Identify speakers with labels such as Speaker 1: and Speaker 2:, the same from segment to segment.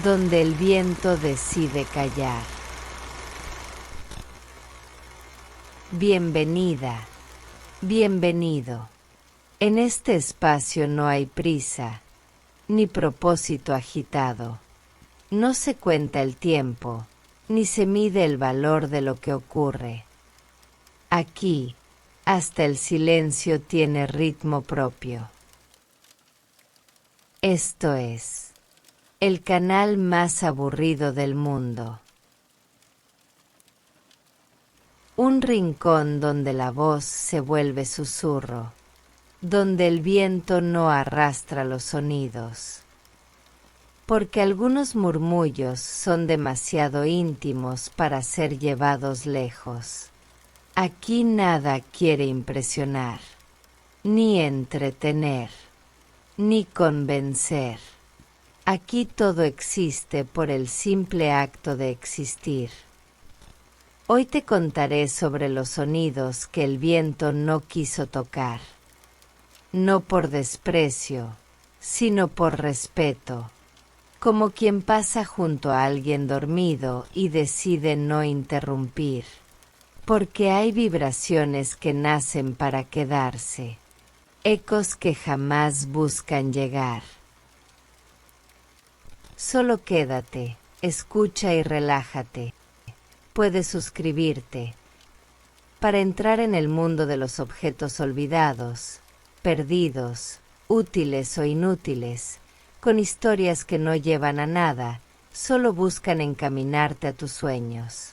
Speaker 1: donde el viento decide callar. Bienvenida, bienvenido. En este espacio no hay prisa, ni propósito agitado. No se cuenta el tiempo, ni se mide el valor de lo que ocurre. Aquí, hasta el silencio tiene ritmo propio. Esto es el canal más aburrido del mundo. Un rincón donde la voz se vuelve susurro, donde el viento no arrastra los sonidos. Porque algunos murmullos son demasiado íntimos para ser llevados lejos. Aquí nada quiere impresionar, ni entretener, ni convencer. Aquí todo existe por el simple acto de existir. Hoy te contaré sobre los sonidos que el viento no quiso tocar. No por desprecio, sino por respeto, como quien pasa junto a alguien dormido y decide no interrumpir, porque hay vibraciones que nacen para quedarse, ecos que jamás buscan llegar. Solo quédate, escucha y relájate. Puedes suscribirte para entrar en el mundo de los objetos olvidados, perdidos, útiles o inútiles, con historias que no llevan a nada, solo buscan encaminarte a tus sueños.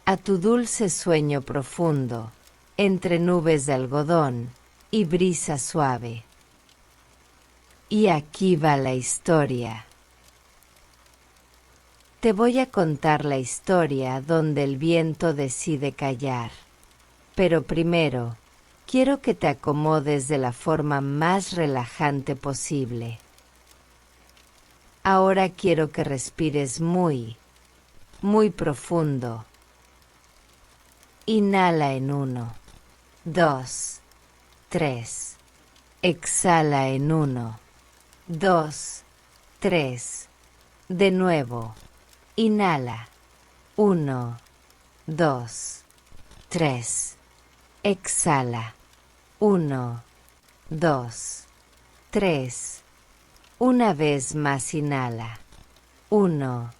Speaker 1: A tu dulce sueño profundo, entre nubes de algodón y brisa suave. Y aquí va la historia. Te voy a contar la historia donde el viento decide callar. Pero primero, quiero que te acomodes de la forma más relajante posible. Ahora quiero que respires muy, muy profundo. Inhala en 1, 2, 3. Exhala en 1, 2, 3. De nuevo. Inhala. 1, 2, 3. Exhala. 1, 2, 3. Una vez más inhala. 1,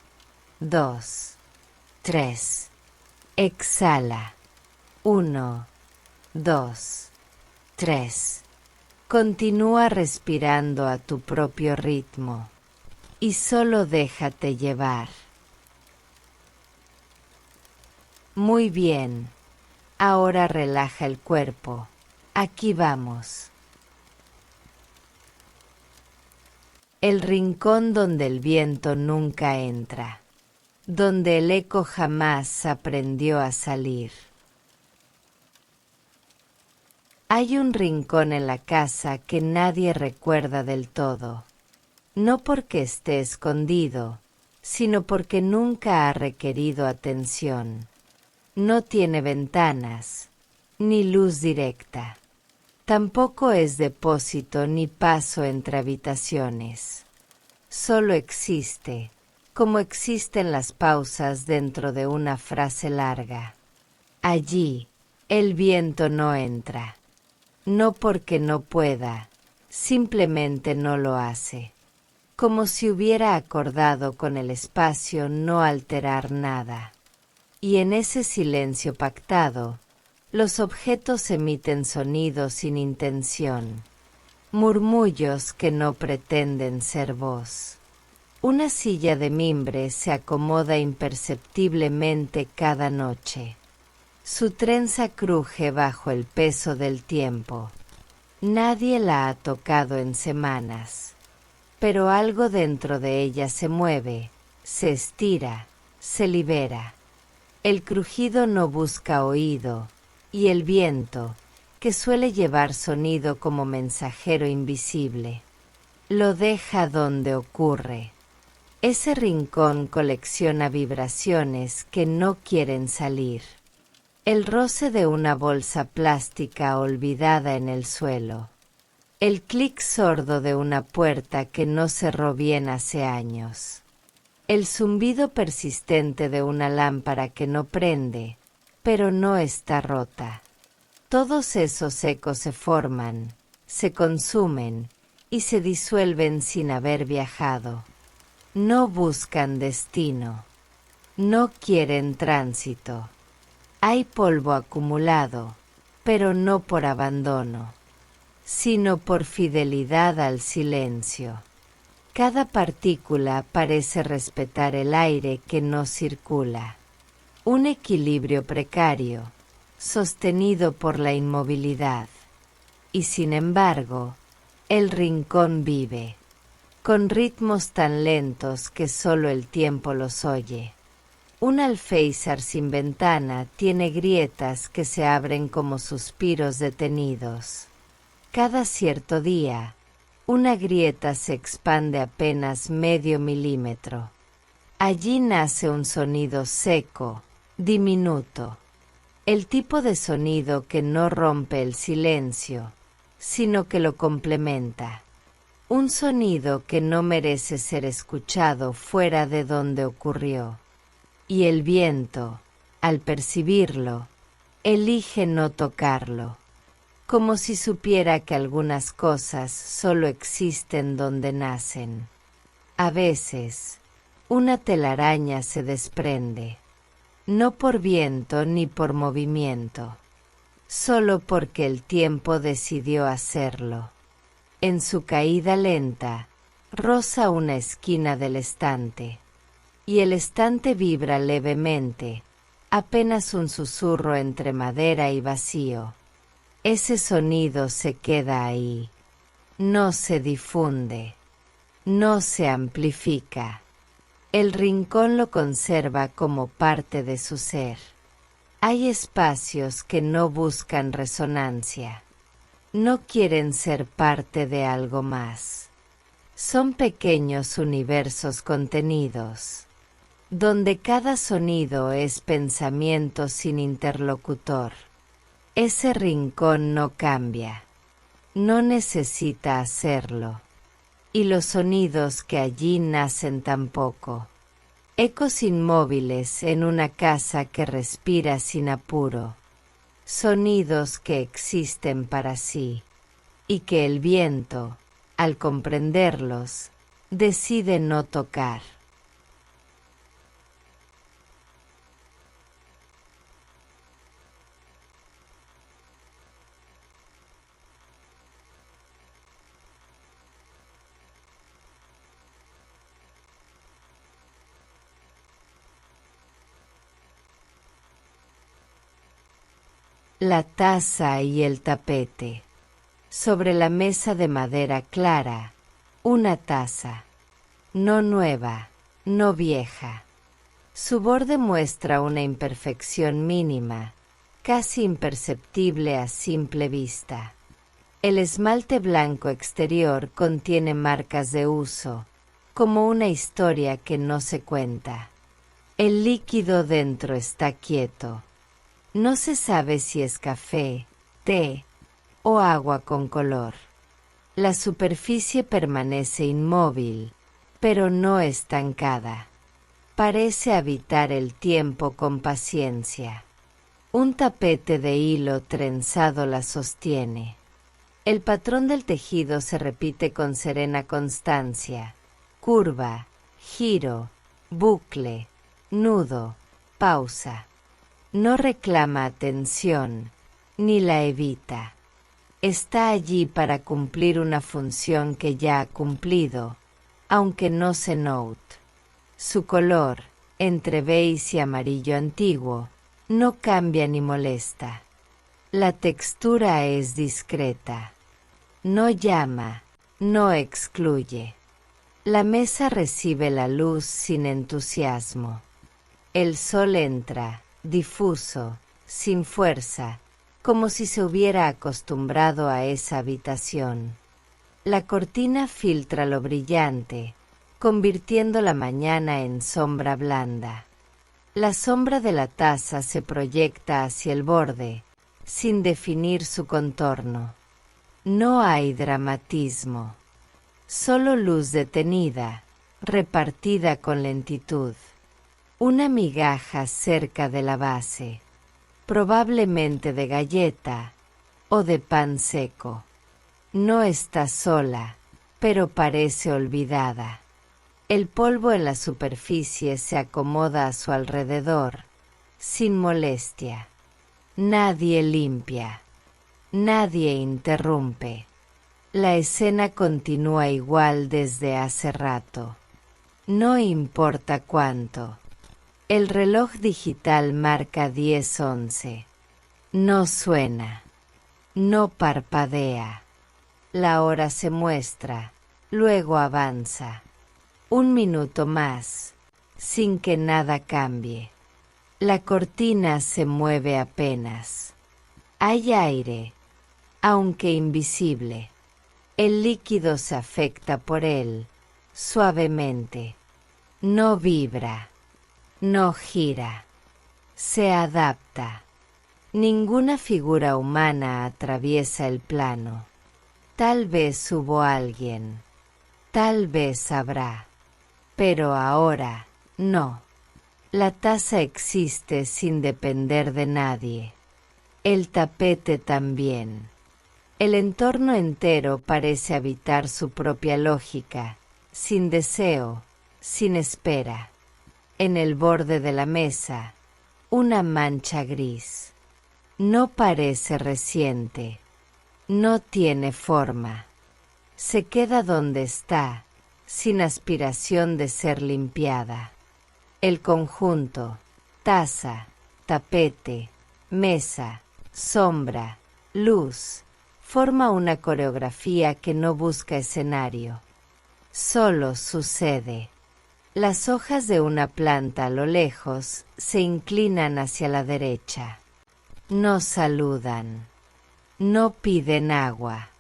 Speaker 1: 2, 3. Exhala. 1, 2, 3. Continúa respirando a tu propio ritmo y solo déjate llevar. Muy bien. Ahora relaja el cuerpo. Aquí vamos. El rincón donde el viento nunca entra, donde el eco jamás aprendió a salir. Hay un rincón en la casa que nadie recuerda del todo, no porque esté escondido, sino porque nunca ha requerido atención. No tiene ventanas, ni luz directa. Tampoco es depósito ni paso entre habitaciones. Solo existe, como existen las pausas dentro de una frase larga. Allí, el viento no entra. No porque no pueda, simplemente no lo hace. Como si hubiera acordado con el espacio no alterar nada. Y en ese silencio pactado, los objetos emiten sonidos sin intención, murmullos que no pretenden ser voz. Una silla de mimbre se acomoda imperceptiblemente cada noche. Su trenza cruje bajo el peso del tiempo. Nadie la ha tocado en semanas, pero algo dentro de ella se mueve, se estira, se libera. El crujido no busca oído, y el viento, que suele llevar sonido como mensajero invisible, lo deja donde ocurre. Ese rincón colecciona vibraciones que no quieren salir. El roce de una bolsa plástica olvidada en el suelo. El clic sordo de una puerta que no cerró bien hace años. El zumbido persistente de una lámpara que no prende, pero no está rota. Todos esos ecos se forman, se consumen y se disuelven sin haber viajado. No buscan destino. No quieren tránsito. Hay polvo acumulado, pero no por abandono, sino por fidelidad al silencio. Cada partícula parece respetar el aire que no circula. Un equilibrio precario, sostenido por la inmovilidad. Y sin embargo, el rincón vive, con ritmos tan lentos que solo el tiempo los oye. Un alféizar sin ventana tiene grietas que se abren como suspiros detenidos. Cada cierto día, una grieta se expande apenas medio milímetro. Allí nace un sonido seco, diminuto. El tipo de sonido que no rompe el silencio, sino que lo complementa. Un sonido que no merece ser escuchado fuera de donde ocurrió. Y el viento, al percibirlo, elige no tocarlo, como si supiera que algunas cosas solo existen donde nacen. A veces, una telaraña se desprende, no por viento ni por movimiento, solo porque el tiempo decidió hacerlo. En su caída lenta, roza una esquina del estante, y el estante vibra levemente, apenas un susurro entre madera y vacío. Ese sonido se queda ahí, no se difunde, no se amplifica. El rincón lo conserva como parte de su ser. Hay espacios que no buscan resonancia, no quieren ser parte de algo más. Son pequeños universos contenidos, donde cada sonido es pensamiento sin interlocutor. Ese rincón no cambia, no necesita hacerlo, y los sonidos que allí nacen tampoco. Ecos inmóviles en una casa que respira sin apuro, sonidos que existen para sí, y que el viento, al comprenderlos, decide no tocar. La taza y el tapete. Sobre la mesa de madera clara, una taza, no nueva, no vieja. Su borde muestra una imperfección mínima, casi imperceptible a simple vista. El esmalte blanco exterior contiene marcas de uso, como una historia que no se cuenta. El líquido dentro está quieto. No se sabe si es café, té o agua con color. La superficie permanece inmóvil, pero no estancada. Parece habitar el tiempo con paciencia. Un tapete de hilo trenzado la sostiene. El patrón del tejido se repite con serena constancia. Curva, giro, bucle, nudo, pausa. No reclama atención, ni la evita. Está allí para cumplir una función que ya ha cumplido, aunque no se note. Su color, entre beige y amarillo antiguo, no cambia ni molesta. La textura es discreta. No llama, no excluye. La mesa recibe la luz sin entusiasmo. El sol entra, difuso, sin fuerza, como si se hubiera acostumbrado a esa habitación. La cortina filtra lo brillante, convirtiendo la mañana en sombra blanda. La sombra de la taza se proyecta hacia el borde, sin definir su contorno. No hay dramatismo. Solo luz detenida, repartida con lentitud. Una migaja cerca de la base, probablemente de galleta o de pan seco. No está sola, pero parece olvidada. El polvo en la superficie se acomoda a su alrededor, sin molestia. Nadie limpia. Nadie interrumpe. La escena continúa igual desde hace rato. No importa cuánto. El reloj digital marca 10:11. No suena. No parpadea. La hora se muestra, luego avanza. 1 minuto más, sin que nada cambie. La cortina se mueve apenas. Hay aire, aunque invisible. El líquido se afecta por él, suavemente. No vibra, no gira, se adapta. Ninguna figura humana atraviesa el plano. Tal vez hubo alguien, tal vez habrá, pero ahora no. La taza existe sin depender de nadie. El tapete también. El entorno entero parece habitar su propia lógica, sin deseo, sin espera. En el borde de la mesa, una mancha gris. No parece reciente. No tiene forma. Se queda donde está, sin aspiración de ser limpiada. El conjunto, taza, tapete, mesa, sombra, luz, forma una coreografía que no busca escenario. Solo sucede. Las hojas de una planta a lo lejos se inclinan hacia la derecha. No saludan. No piden agua.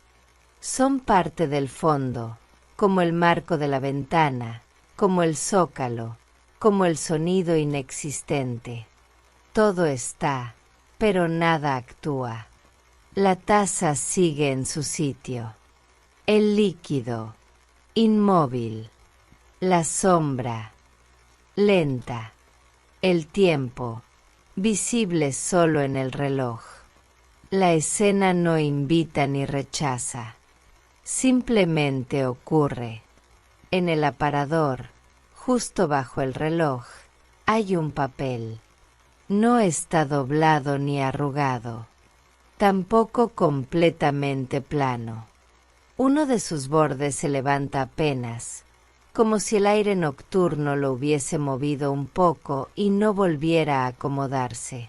Speaker 1: Son parte del fondo, como el marco de la ventana, como el zócalo, como el sonido inexistente. Todo está, pero nada actúa. La taza sigue en su sitio. El líquido, inmóvil. La sombra, lenta. El tiempo, visible solo en el reloj. La escena no invita ni rechaza. Simplemente ocurre. En el aparador, justo bajo el reloj, hay un papel. No está doblado ni arrugado. Tampoco completamente plano. Uno de sus bordes se levanta apenas, como si el aire nocturno lo hubiese movido un poco y no volviera a acomodarse.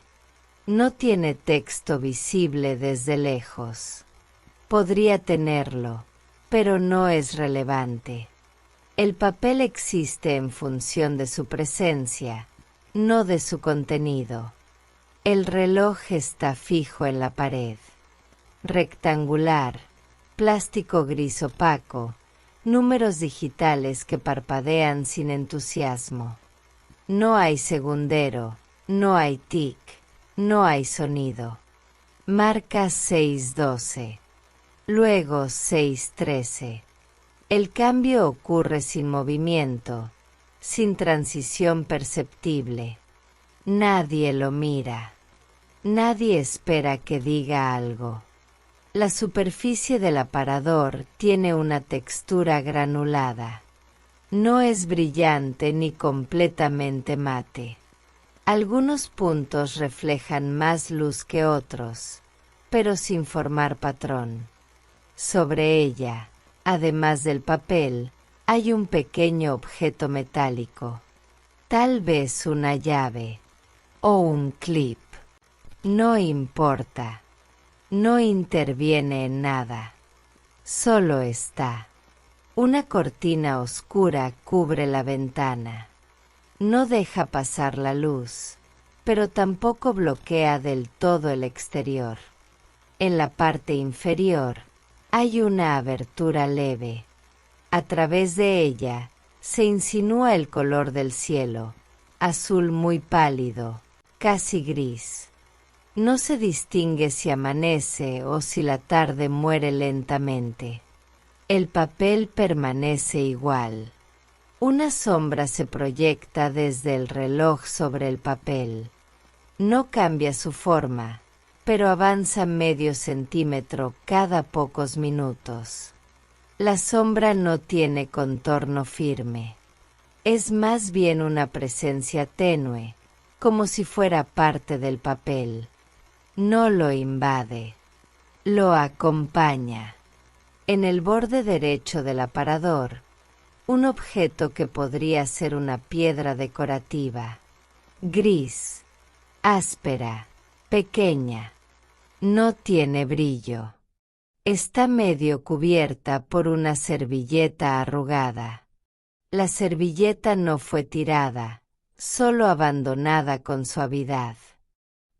Speaker 1: No tiene texto visible desde lejos. Podría tenerlo, pero no es relevante. El papel existe en función de su presencia, no de su contenido. El reloj está fijo en la pared. Rectangular, plástico gris opaco, números digitales que parpadean sin entusiasmo. No hay segundero, no hay tic, no hay sonido. Marca 6:12, luego 6:13. El cambio ocurre sin movimiento, sin transición perceptible. Nadie lo mira. Nadie espera que diga algo. La superficie del aparador tiene una textura granulada. No es brillante ni completamente mate. Algunos puntos reflejan más luz que otros, pero sin formar patrón. Sobre ella, además del papel, hay un pequeño objeto metálico. Tal vez una llave o un clip. No importa. No interviene en nada. Solo está. Una cortina oscura cubre la ventana. No deja pasar la luz, pero tampoco bloquea del todo el exterior. En la parte inferior hay una abertura leve. A través de ella se insinúa el color del cielo, azul muy pálido, casi gris. No se distingue si amanece o si la tarde muere lentamente. El papel permanece igual. Una sombra se proyecta desde el reloj sobre el papel. No cambia su forma, pero avanza medio centímetro cada pocos minutos. La sombra no tiene contorno firme. Es más bien una presencia tenue, como si fuera parte del papel. No lo invade, lo acompaña. En el borde derecho del aparador, un objeto que podría ser una piedra decorativa, gris, áspera, pequeña, no tiene brillo. Está medio cubierta por una servilleta arrugada. La servilleta no fue tirada, solo abandonada con suavidad.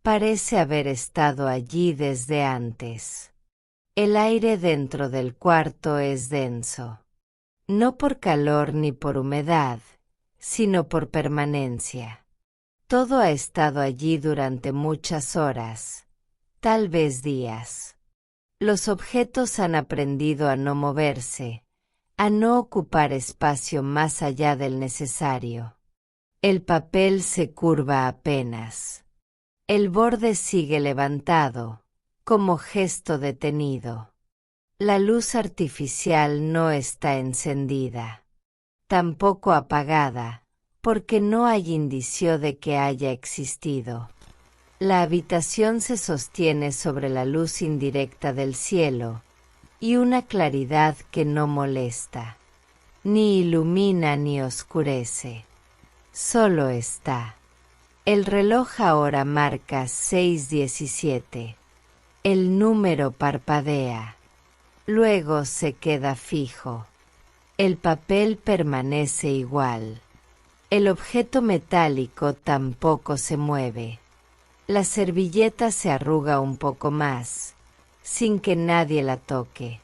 Speaker 1: Parece haber estado allí desde antes. El aire dentro del cuarto es denso. No por calor ni por humedad, sino por permanencia. Todo ha estado allí durante muchas horas, tal vez días. Los objetos han aprendido a no moverse, a no ocupar espacio más allá del necesario. El papel se curva apenas. El borde sigue levantado, como gesto detenido. La luz artificial no está encendida, tampoco apagada, porque no hay indicio de que haya existido. La habitación se sostiene sobre la luz indirecta del cielo, y una claridad que no molesta, ni ilumina ni oscurece. Solo está. El reloj ahora marca 6:17. El número parpadea. Luego se queda fijo. El papel permanece igual. El objeto metálico tampoco se mueve. La servilleta se arruga un poco más, sin que nadie la toque.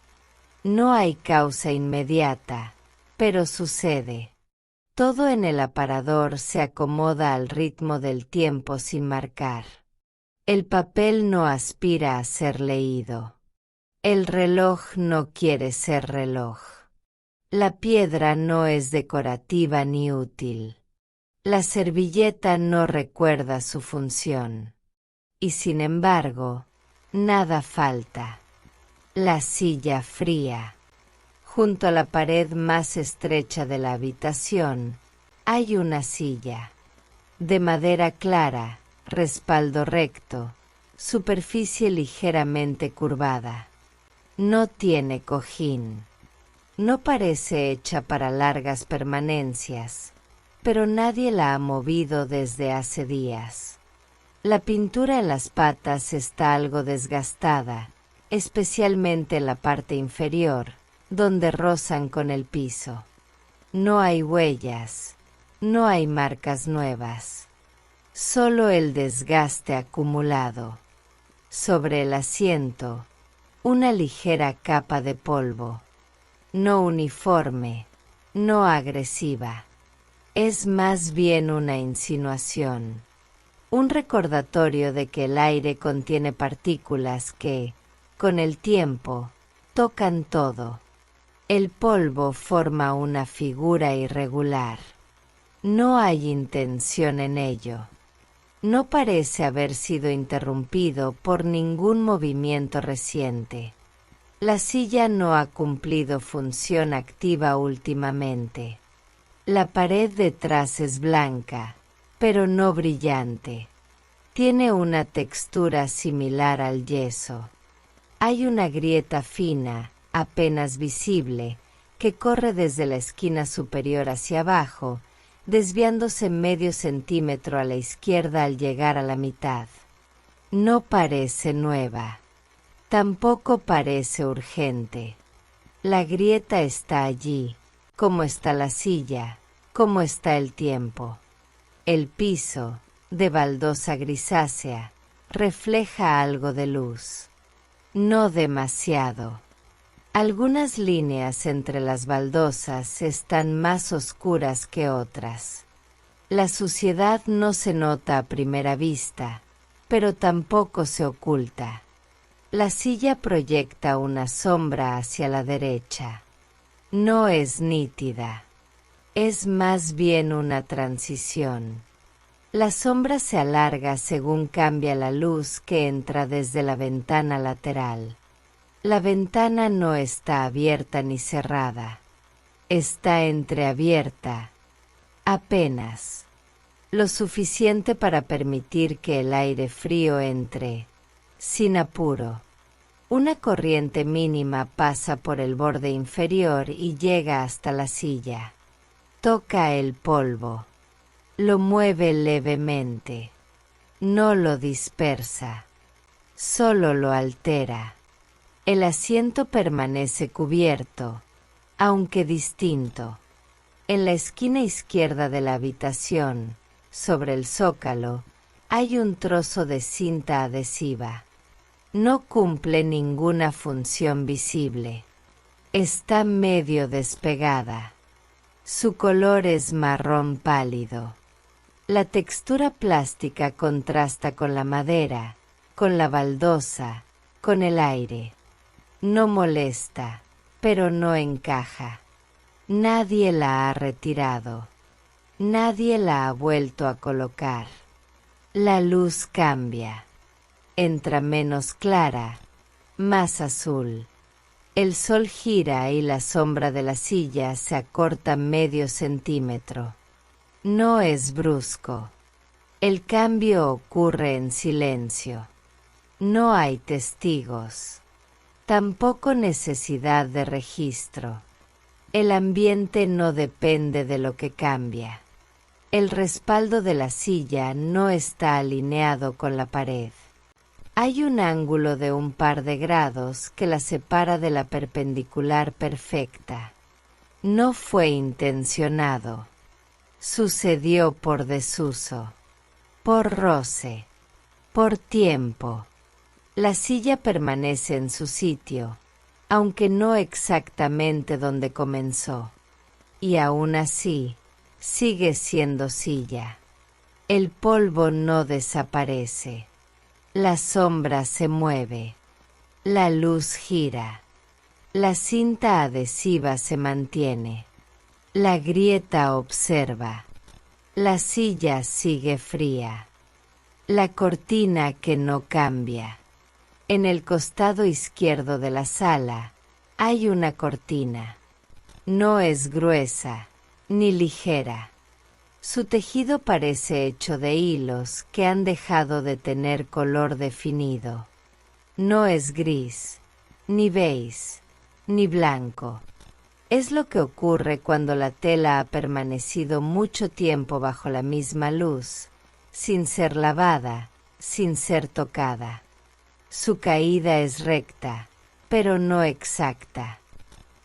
Speaker 1: No hay causa inmediata, pero sucede. Todo en el aparador se acomoda al ritmo del tiempo sin marcar. El papel no aspira a ser leído. El reloj no quiere ser reloj. La piedra no es decorativa ni útil. La servilleta no recuerda su función. Y sin embargo, nada falta. La silla fría. Junto a la pared más estrecha de la habitación, hay una silla. De madera clara, respaldo recto, superficie ligeramente curvada. No tiene cojín. No parece hecha para largas permanencias, pero nadie la ha movido desde hace días. La pintura en las patas está algo desgastada, especialmente en la parte inferior, donde rozan con el piso. No hay huellas, no hay marcas nuevas, solo el desgaste acumulado. Sobre el asiento, una ligera capa de polvo, no uniforme, no agresiva. Es más bien una insinuación, un recordatorio de que el aire contiene partículas que, con el tiempo, tocan todo. El polvo forma una figura irregular. No hay intención en ello. No parece haber sido interrumpido por ningún movimiento reciente. La silla no ha cumplido función activa últimamente. La pared detrás es blanca, pero no brillante. Tiene una textura similar al yeso. Hay una grieta fina, apenas visible, que corre desde la esquina superior hacia abajo, desviándose medio centímetro a la izquierda al llegar a la mitad. No parece nueva. Tampoco parece urgente. La grieta está allí, como está la silla, como está el tiempo. El piso, de baldosa grisácea, refleja algo de luz. No demasiado. Algunas líneas entre las baldosas están más oscuras que otras. La suciedad no se nota a primera vista, pero tampoco se oculta. La silla proyecta una sombra hacia la derecha. No es nítida. Es más bien una transición. La sombra se alarga según cambia la luz que entra desde la ventana lateral. La ventana no está abierta ni cerrada. Está entreabierta, apenas, lo suficiente para permitir que el aire frío entre, sin apuro. Una corriente mínima pasa por el borde inferior y llega hasta la silla. Toca el polvo. Lo mueve levemente. No lo dispersa. Solo lo altera. El asiento permanece cubierto, aunque distinto. En la esquina izquierda de la habitación, sobre el zócalo, hay un trozo de cinta adhesiva. No cumple ninguna función visible. Está medio despegada. Su color es marrón pálido. La textura plástica contrasta con la madera, con la baldosa, con el aire. No molesta, pero no encaja. Nadie la ha retirado. Nadie la ha vuelto a colocar. La luz cambia. Entra menos clara, más azul. El sol gira y la sombra de la silla se acorta medio centímetro. No es brusco. El cambio ocurre en silencio. No hay testigos. Tampoco necesidad de registro. El ambiente no depende de lo que cambia. El respaldo de la silla no está alineado con la pared. Hay un ángulo de un par de grados que la separa de la perpendicular perfecta. No fue intencionado. Sucedió por desuso, por roce, por tiempo. La silla permanece en su sitio, aunque no exactamente donde comenzó. Y aún así, sigue siendo silla. El polvo no desaparece. La sombra se mueve. La luz gira. La cinta adhesiva se mantiene. La grieta observa. La silla sigue fría. La cortina que no cambia. En el costado izquierdo de la sala hay una cortina. No es gruesa ni ligera. Su tejido parece hecho de hilos que han dejado de tener color definido. No es gris, ni beige, ni blanco. Es lo que ocurre cuando la tela ha permanecido mucho tiempo bajo la misma luz, sin ser lavada, sin ser tocada. Su caída es recta, pero no exacta.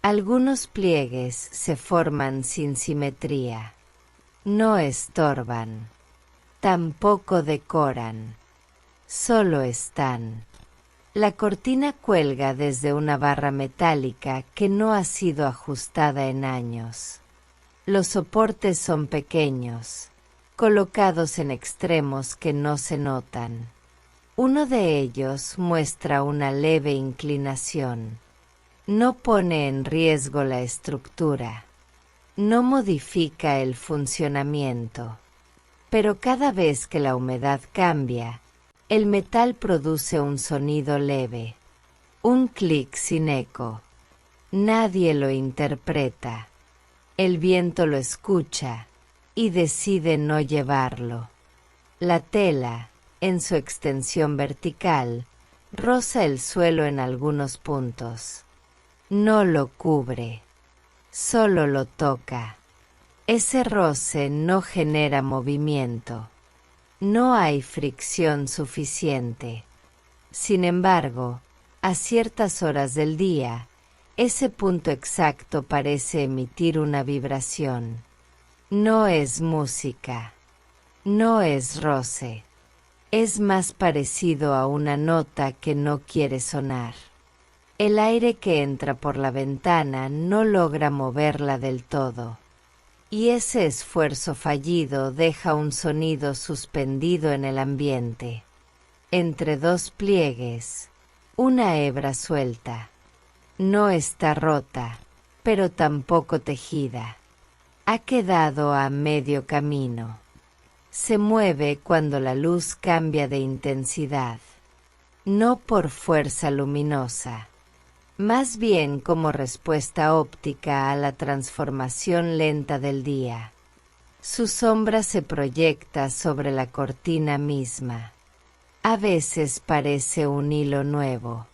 Speaker 1: Algunos pliegues se forman sin simetría. No estorban, tampoco decoran, solo están. La cortina cuelga desde una barra metálica que no ha sido ajustada en años. Los soportes son pequeños, colocados en extremos que no se notan. Uno de ellos muestra una leve inclinación. No pone en riesgo la estructura. No modifica el funcionamiento. Pero cada vez que la humedad cambia, el metal produce un sonido leve. Un clic sin eco. Nadie lo interpreta. El viento lo escucha y decide no llevarlo. La tela, en su extensión vertical, roza el suelo en algunos puntos. No lo cubre, solo lo toca. Ese roce no genera movimiento. No hay fricción suficiente. Sin embargo, a ciertas horas del día, ese punto exacto parece emitir una vibración. No es música. No es roce. Es más parecido a una nota que no quiere sonar. El aire que entra por la ventana no logra moverla del todo. Y ese esfuerzo fallido deja un sonido suspendido en el ambiente. entre dos pliegues, una hebra suelta. No está rota, pero tampoco tejida. Ha quedado a medio camino. Se mueve cuando la luz cambia de intensidad, no por fuerza luminosa, más bien como respuesta óptica a la transformación lenta del día. Su sombra se proyecta sobre la cortina misma. A veces parece un hilo nuevo,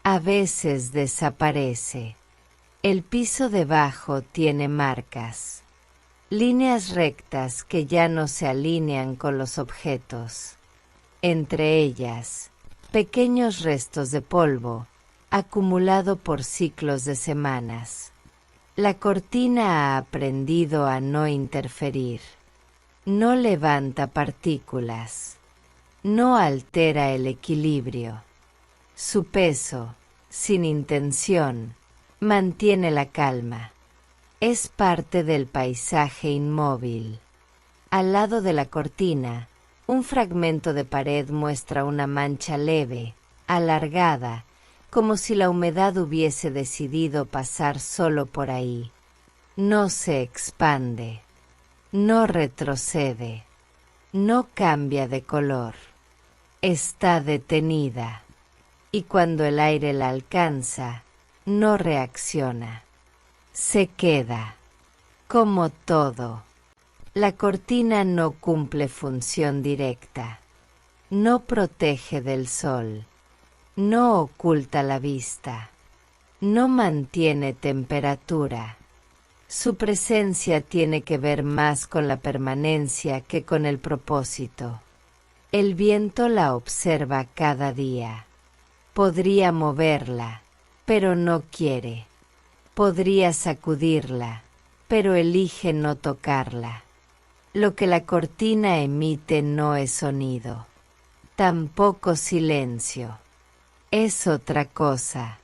Speaker 1: a veces desaparece. El piso debajo tiene marcas, líneas rectas que ya no se alinean con los objetos. Entre ellas, pequeños restos de polvo, acumulado por ciclos de semanas. La cortina ha aprendido a no interferir. No levanta partículas. No altera el equilibrio. Su peso, sin intención, mantiene la calma. Es parte del paisaje inmóvil. Al lado de la cortina, un fragmento de pared muestra una mancha leve, alargada, como si la humedad hubiese decidido pasar solo por ahí. No se expande, no retrocede, no cambia de color. Está detenida, y cuando el aire la alcanza, no reacciona. Se queda, como todo. La cortina no cumple función directa, no protege del sol, no oculta la vista, no mantiene temperatura. Su presencia tiene que ver más con la permanencia que con el propósito. El viento la observa cada día. Podría moverla, pero no quiere. Podría sacudirla, pero elige no tocarla. Lo que la cortina emite no es sonido, tampoco silencio. Es otra cosa,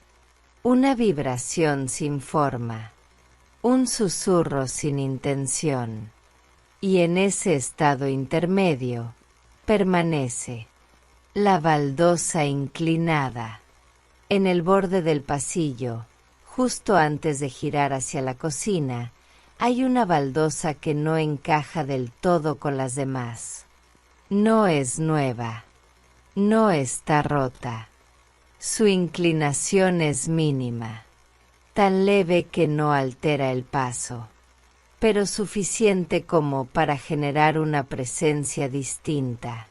Speaker 1: una vibración sin forma, un susurro sin intención. Y en ese estado intermedio, permanece, la baldosa inclinada. En el borde del pasillo, justo antes de girar hacia la cocina, hay una baldosa que no encaja del todo con las demás. No es nueva, no está rota. Su inclinación es mínima, tan leve que no altera el paso, pero suficiente como para generar una presencia distinta.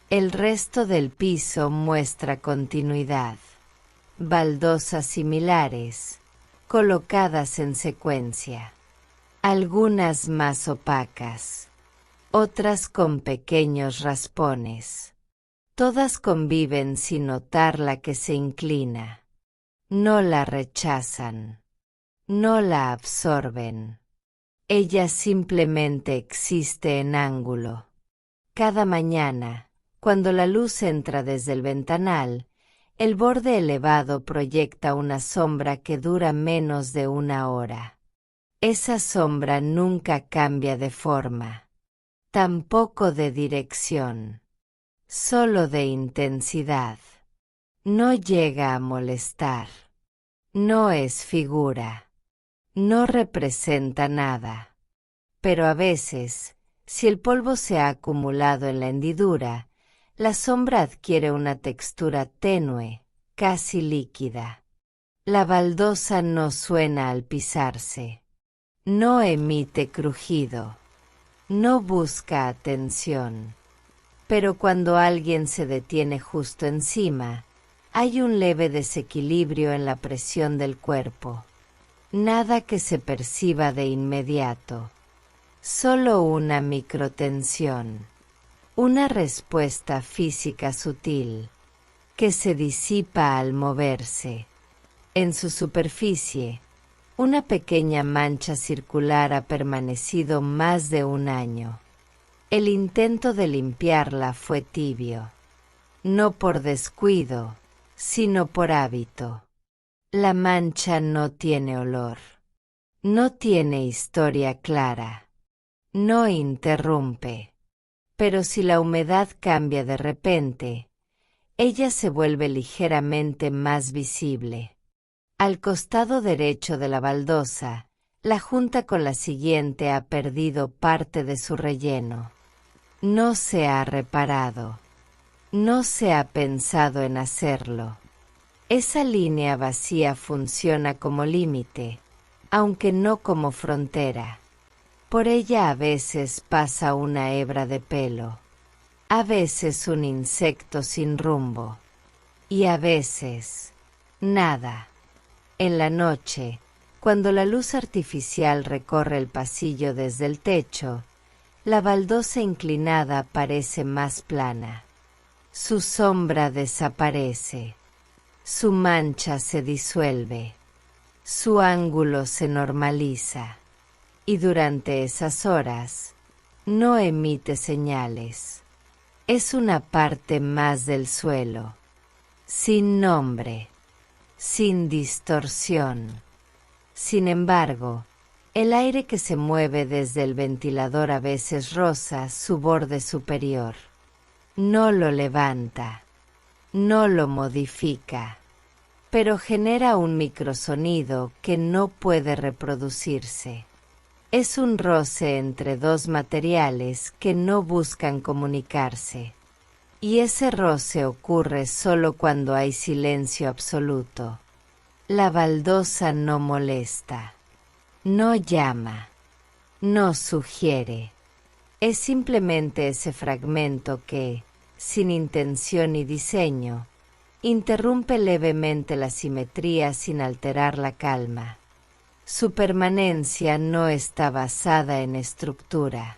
Speaker 1: El resto del piso muestra continuidad. Baldosas similares, colocadas en secuencia. Algunas más opacas, otras con pequeños raspones. Todas conviven sin notar la que se inclina. No la rechazan, no la absorben. Ella simplemente existe en ángulo. Cada mañana, cuando la luz entra desde el ventanal, el borde elevado proyecta una sombra que dura menos de una hora. Esa sombra nunca cambia de forma, tampoco de dirección, solo de intensidad. No llega a molestar, no es figura, no representa nada. Pero a veces, si el polvo se ha acumulado en la hendidura, la sombra adquiere una textura tenue, casi líquida. La baldosa no suena al pisarse. No emite crujido, no busca atención, pero cuando alguien se detiene justo encima, hay un leve desequilibrio en la presión del cuerpo. Nada que se perciba de inmediato, solo una microtensión, una respuesta física sutil, que se disipa al moverse. En su superficie, una pequeña mancha circular ha permanecido más de un año. El intento de limpiarla fue tibio, no por descuido, sino por hábito. La mancha no tiene olor, no tiene historia clara, no interrumpe. Pero si la humedad cambia de repente, ella se vuelve ligeramente más visible. Al costado derecho de la baldosa, la junta con la siguiente ha perdido parte de su relleno. No se ha reparado. No se ha pensado en hacerlo. Esa línea vacía funciona como límite, aunque no como frontera. Por ella a veces pasa una hebra de pelo, a veces un insecto sin rumbo, y a veces nada. En la noche, cuando la luz artificial recorre el pasillo desde el techo, la baldosa inclinada parece más plana. Su sombra desaparece, su mancha se disuelve, su ángulo se normaliza, y durante esas horas no emite señales. Es una parte más del suelo, sin nombre, sin distorsión. Sin embargo, el aire que se mueve desde el ventilador a veces roza su borde superior. No lo levanta, no lo modifica, pero genera un microsonido que no puede reproducirse. Es un roce entre dos materiales que no buscan comunicarse. Y ese roce ocurre solo cuando hay silencio absoluto. La baldosa no molesta, no llama, no sugiere. Es simplemente ese fragmento que, sin intención ni diseño, interrumpe levemente la simetría sin alterar la calma. Su permanencia no está basada en estructura,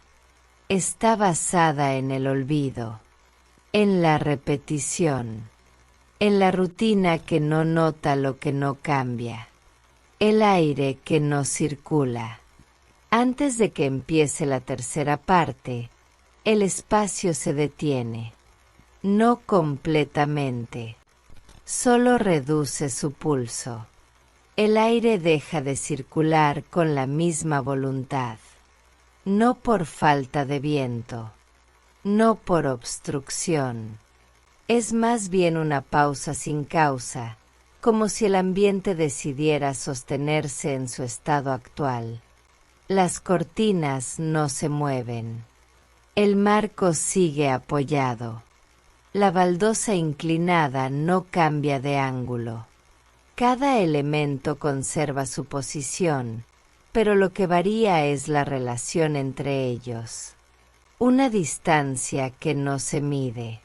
Speaker 1: está basada en el olvido, en la repetición, en la rutina que no nota lo que no cambia, el aire que no circula. Antes de que empiece la tercera parte, el espacio se detiene, no completamente, solo reduce su pulso. El aire deja de circular con la misma voluntad, no por falta de viento, no por obstrucción. Es más bien una pausa sin causa, como si el ambiente decidiera sostenerse en su estado actual. Las cortinas no se mueven. El marco sigue apoyado. La baldosa inclinada no cambia de ángulo. Cada elemento conserva su posición, pero lo que varía es la relación entre ellos. Una distancia que no se mide,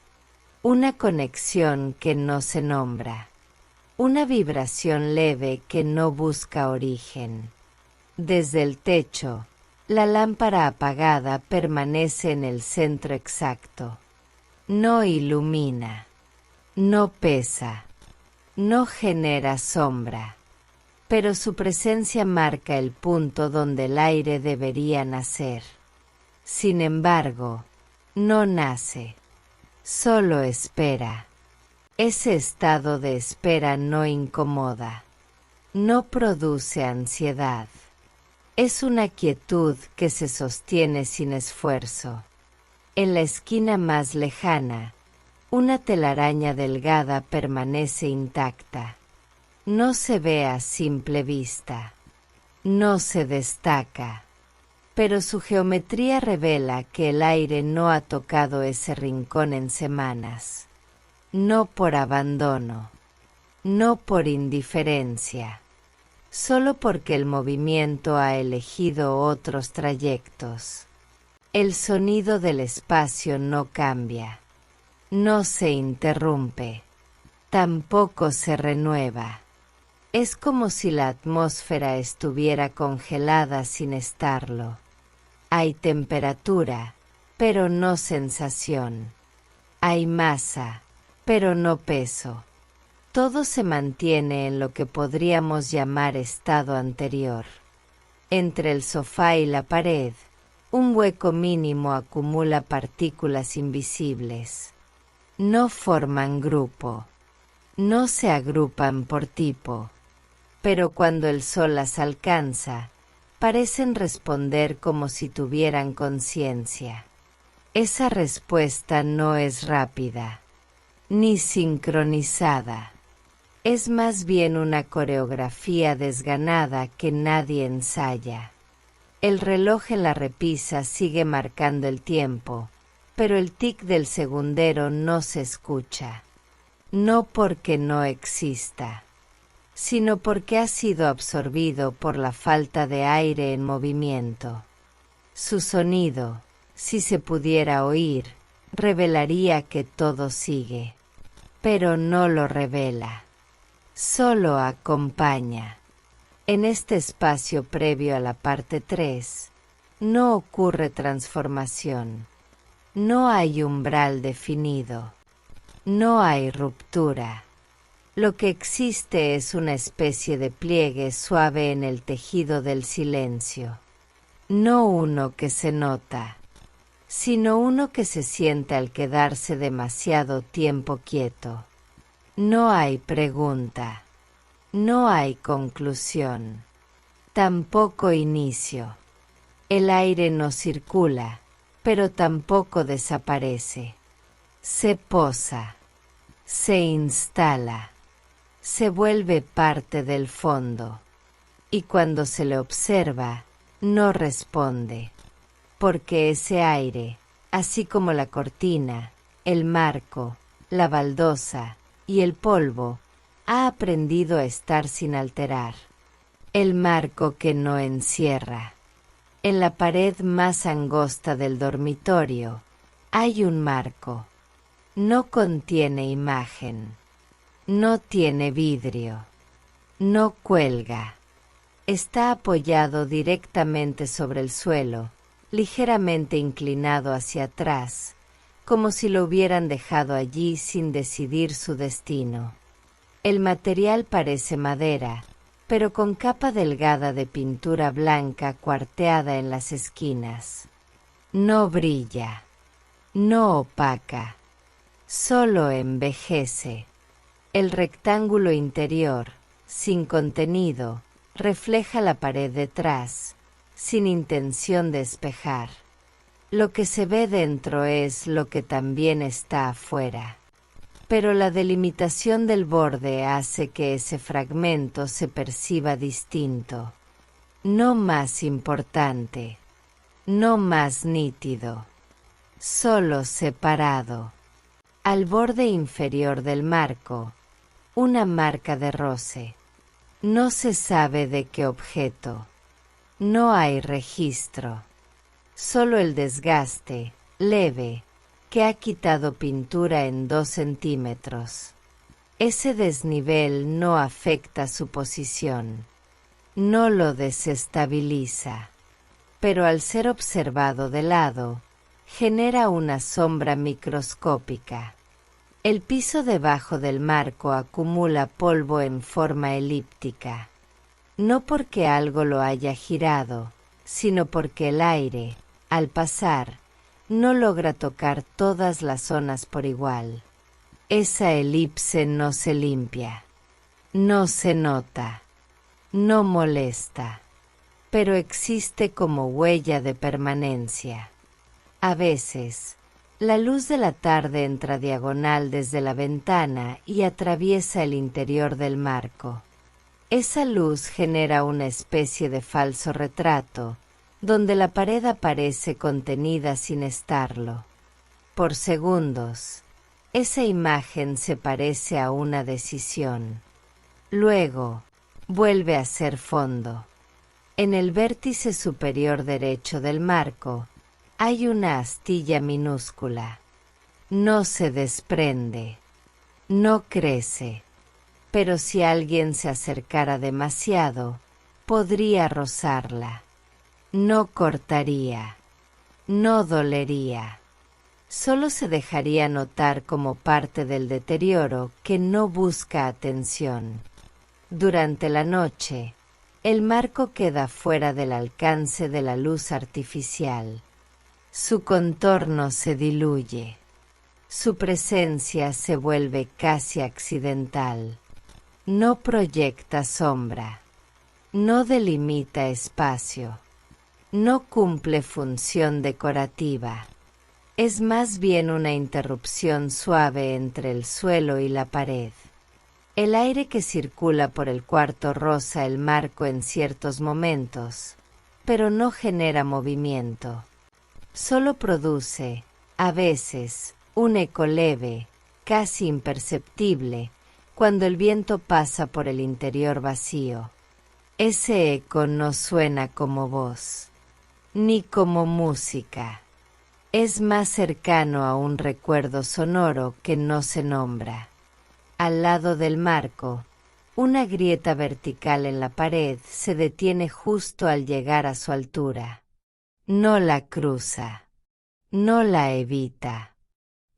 Speaker 1: una conexión que no se nombra, una vibración leve que no busca origen. Desde el techo, la lámpara apagada permanece en el centro exacto. No ilumina, no pesa, no genera sombra, pero su presencia marca el punto donde el aire debería nacer. Sin embargo, no nace, solo espera. Ese estado de espera no incomoda, no produce ansiedad. Es una quietud que se sostiene sin esfuerzo. En la esquina más lejana, una telaraña delgada permanece intacta. No se ve a simple vista, no se destaca, pero su geometría revela que el aire no ha tocado ese rincón en semanas. No por abandono, no por indiferencia, solo porque el movimiento ha elegido otros trayectos. El sonido del espacio no cambia, no se interrumpe, tampoco se renueva. Es como si la atmósfera estuviera congelada sin estarlo. Hay temperatura, pero no sensación. Hay masa, pero no peso. Todo se mantiene en lo que podríamos llamar estado anterior. Entre el sofá y la pared, un hueco mínimo acumula partículas invisibles. No forman grupo, no se agrupan por tipo, pero cuando el sol las alcanza, parecen responder como si tuvieran conciencia. Esa respuesta no es rápida, ni sincronizada. Es más bien una coreografía desganada que nadie ensaya. El reloj en la repisa sigue marcando el tiempo, pero el tic del segundero no se escucha. No porque no exista, sino porque ha sido absorbido por la falta de aire en movimiento. Su sonido, si se pudiera oír, revelaría que todo sigue, pero no lo revela. Solo acompaña. En este espacio previo a la parte 3, no ocurre transformación. No hay umbral definido. No hay ruptura. Lo que existe es una especie de pliegue suave en el tejido del silencio. No uno que se nota, sino uno que se siente al quedarse demasiado tiempo quieto. No hay pregunta. No hay conclusión. Tampoco inicio. El aire no circula, pero tampoco desaparece. Se posa. Se instala, se vuelve parte del fondo, y cuando se le observa, no responde, porque ese aire, así como la cortina, el marco, la baldosa y el polvo, ha aprendido a estar sin alterar. El marco que no encierra. En la pared más angosta del dormitorio, hay un marco. No contiene imagen, no tiene vidrio, no cuelga. Está apoyado directamente sobre el suelo, ligeramente inclinado hacia atrás, como si lo hubieran dejado allí sin decidir su destino. El material parece madera, pero con capa delgada de pintura blanca cuarteada en las esquinas. No brilla, no opaca. Solo envejece. El rectángulo interior, sin contenido, refleja la pared detrás, sin intención de espejar. Lo que se ve dentro es lo que también está afuera. Pero la delimitación del borde hace que ese fragmento se perciba distinto, no más importante, no más nítido, solo separado. Al borde inferior del marco, una marca de roce. No se sabe de qué objeto. No hay registro. Solo el desgaste, leve, que ha quitado pintura en 2 centímetros. Ese desnivel no afecta su posición. No lo desestabiliza. Pero al ser observado de lado, genera una sombra microscópica. El piso debajo del marco acumula polvo en forma elíptica, no porque algo lo haya girado, sino porque el aire, al pasar, no logra tocar todas las zonas por igual. Esa elipse no se limpia, no se nota, no molesta, pero existe como huella de permanencia. A veces, la luz de la tarde entra diagonal desde la ventana y atraviesa el interior del marco. Esa luz genera una especie de falso retrato, donde la pared aparece contenida sin estarlo. Por segundos, esa imagen se parece a una decisión. Luego, vuelve a ser fondo. En el vértice superior derecho del marco, hay una astilla minúscula. No se desprende, no crece, pero si alguien se acercara demasiado, podría rozarla. No cortaría, no dolería. Solo se dejaría notar como parte del deterioro que no busca atención. Durante la noche, el marco queda fuera del alcance de la luz artificial. Su contorno se diluye. Su presencia se vuelve casi accidental. No proyecta sombra. No delimita espacio. No cumple función decorativa. Es más bien una interrupción suave entre el suelo y la pared. El aire que circula por el cuarto roza el marco en ciertos momentos, pero no genera movimiento. Solo produce, a veces, un eco leve, casi imperceptible, cuando el viento pasa por el interior vacío. Ese eco no suena como voz, ni como música. Es más cercano a un recuerdo sonoro que no se nombra. Al lado del marco, una grieta vertical en la pared se detiene justo al llegar a su altura. No la cruza, no la evita,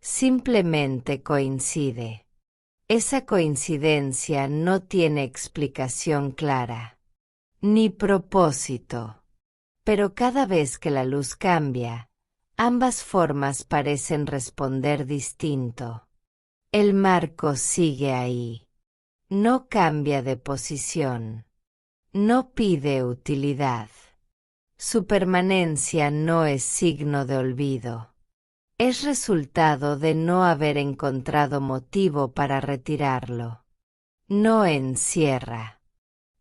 Speaker 1: simplemente coincide. Esa coincidencia no tiene explicación clara, ni propósito. Pero cada vez que la luz cambia, ambas formas parecen responder distinto. El marco sigue ahí. No cambia de posición. No pide utilidad. Su permanencia no es signo de olvido. Es resultado de no haber encontrado motivo para retirarlo. No encierra.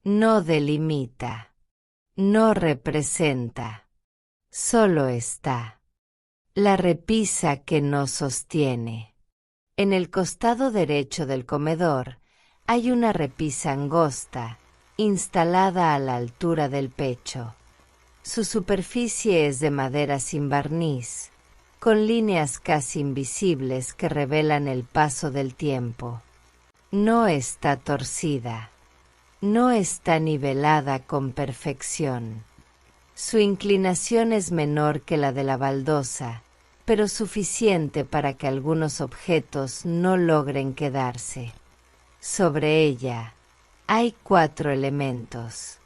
Speaker 1: No delimita. No representa. Solo está. La repisa que no sostiene. En el costado derecho del comedor hay una repisa angosta, instalada a la altura del pecho. Su superficie es de madera sin barniz, con líneas casi invisibles que revelan el paso del tiempo. No está torcida. No está nivelada con perfección. Su inclinación es menor que la de la baldosa, pero suficiente para que algunos objetos no logren quedarse. Sobre ella hay 4 elementos.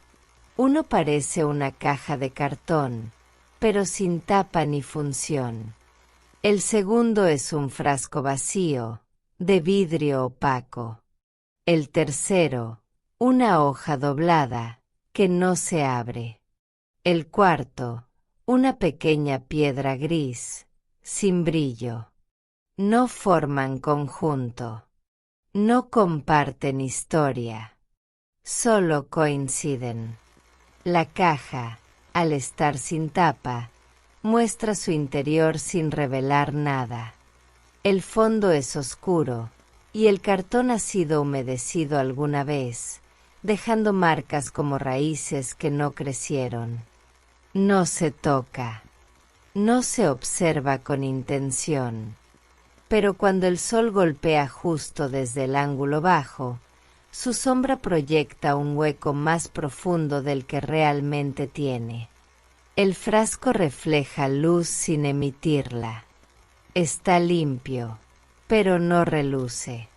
Speaker 1: Uno parece una caja de cartón, pero sin tapa ni función. El segundo es un frasco vacío, de vidrio opaco. El tercero, una hoja doblada, que no se abre. El cuarto, una pequeña piedra gris, sin brillo. No forman conjunto. No comparten historia. Solo coinciden. La caja, al estar sin tapa, muestra su interior sin revelar nada. El fondo es oscuro, y el cartón ha sido humedecido alguna vez, dejando marcas como raíces que no crecieron. No se toca. No se observa con intención. Pero cuando el sol golpea justo desde el ángulo bajo, su sombra proyecta un hueco más profundo del que realmente tiene. El frasco refleja luz sin emitirla. Está limpio, pero no reluce.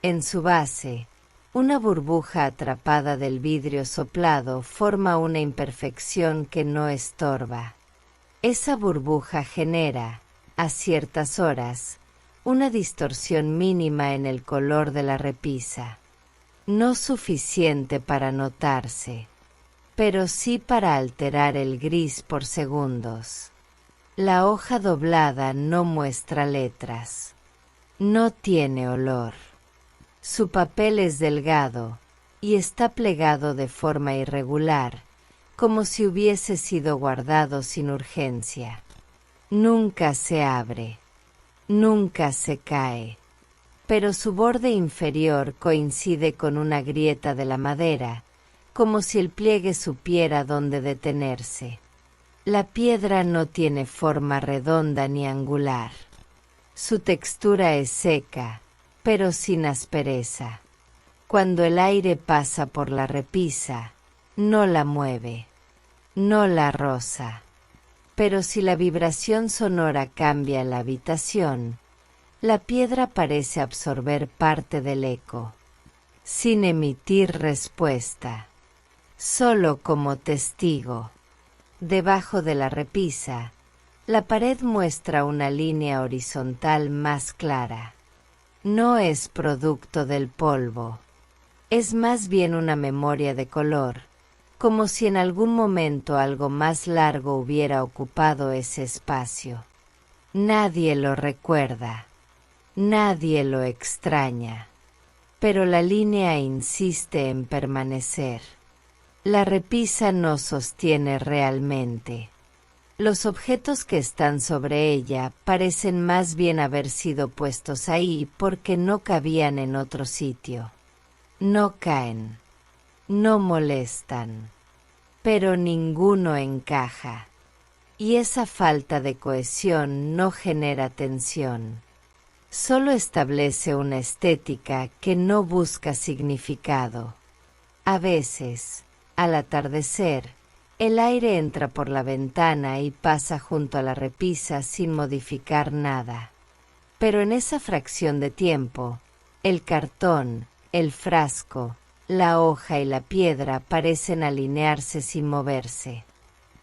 Speaker 1: En su base, una burbuja atrapada del vidrio soplado forma una imperfección que no estorba. Esa burbuja genera, a ciertas horas, una distorsión mínima en el color de la repisa. No suficiente para notarse, pero sí para alterar el gris por segundos. La hoja doblada no muestra letras. No tiene olor. Su papel es delgado y está plegado de forma irregular, como si hubiese sido guardado sin urgencia. Nunca se abre, nunca se cae, pero su borde inferior coincide con una grieta de la madera, como si el pliegue supiera dónde detenerse. La piedra no tiene forma redonda ni angular. Su textura es seca, pero sin aspereza. Cuando el aire pasa por la repisa, no la mueve, no la roza. Pero si la vibración sonora cambia la habitación, la piedra parece absorber parte del eco, sin emitir respuesta, solo como testigo. Debajo de la repisa, la pared muestra una línea horizontal más clara. No es producto del polvo, es más bien una memoria de color, como si en algún momento algo más largo hubiera ocupado ese espacio. Nadie lo recuerda. Nadie lo extraña. Pero la línea insiste en permanecer. La repisa no sostiene realmente. Los objetos que están sobre ella parecen más bien haber sido puestos ahí porque no cabían en otro sitio. No caen. No molestan. Pero ninguno encaja. Y esa falta de cohesión no genera tensión. Solo establece una estética que no busca significado. A veces, al atardecer, el aire entra por la ventana y pasa junto a la repisa sin modificar nada. Pero en esa fracción de tiempo, el cartón, el frasco, la hoja y la piedra parecen alinearse sin moverse,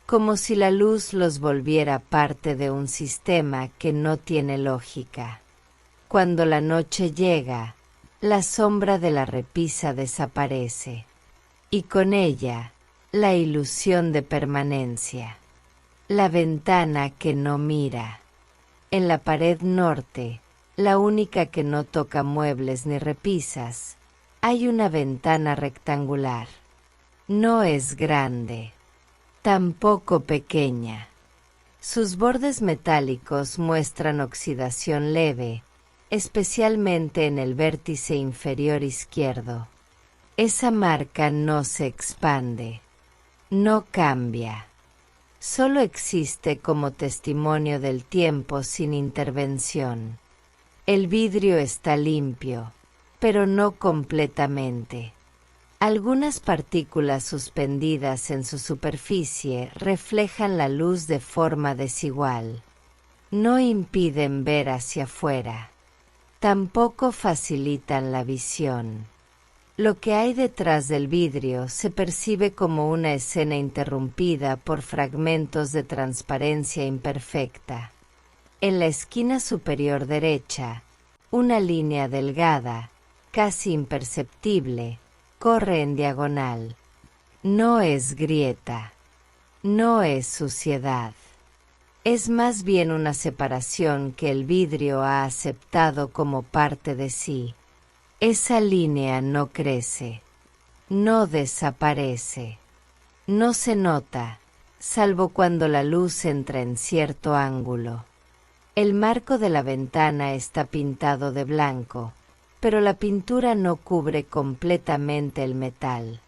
Speaker 1: como si la luz los volviera parte de un sistema que no tiene lógica. Cuando la noche llega, la sombra de la repisa desaparece, y con ella, la ilusión de permanencia. La ventana que no mira. En la pared norte, la única que no toca muebles ni repisas, hay una ventana rectangular. No es grande, tampoco pequeña. Sus bordes metálicos muestran oxidación leve, especialmente en el vértice inferior izquierdo. Esa marca no se expande. No cambia, solo existe como testimonio del tiempo sin intervención. El vidrio está limpio, pero no completamente. Algunas partículas suspendidas en su superficie reflejan la luz de forma desigual. No impiden ver hacia afuera. Tampoco facilitan la visión. Lo que hay detrás del vidrio se percibe como una escena interrumpida por fragmentos de transparencia imperfecta. En la esquina superior derecha, una línea delgada, casi imperceptible, corre en diagonal. No es grieta. No es suciedad. Es más bien una separación que el vidrio ha aceptado como parte de sí. Esa línea no crece, no desaparece, no se nota, salvo cuando la luz entra en cierto ángulo. El marco de la ventana está pintado de blanco, pero la pintura no cubre completamente el metal.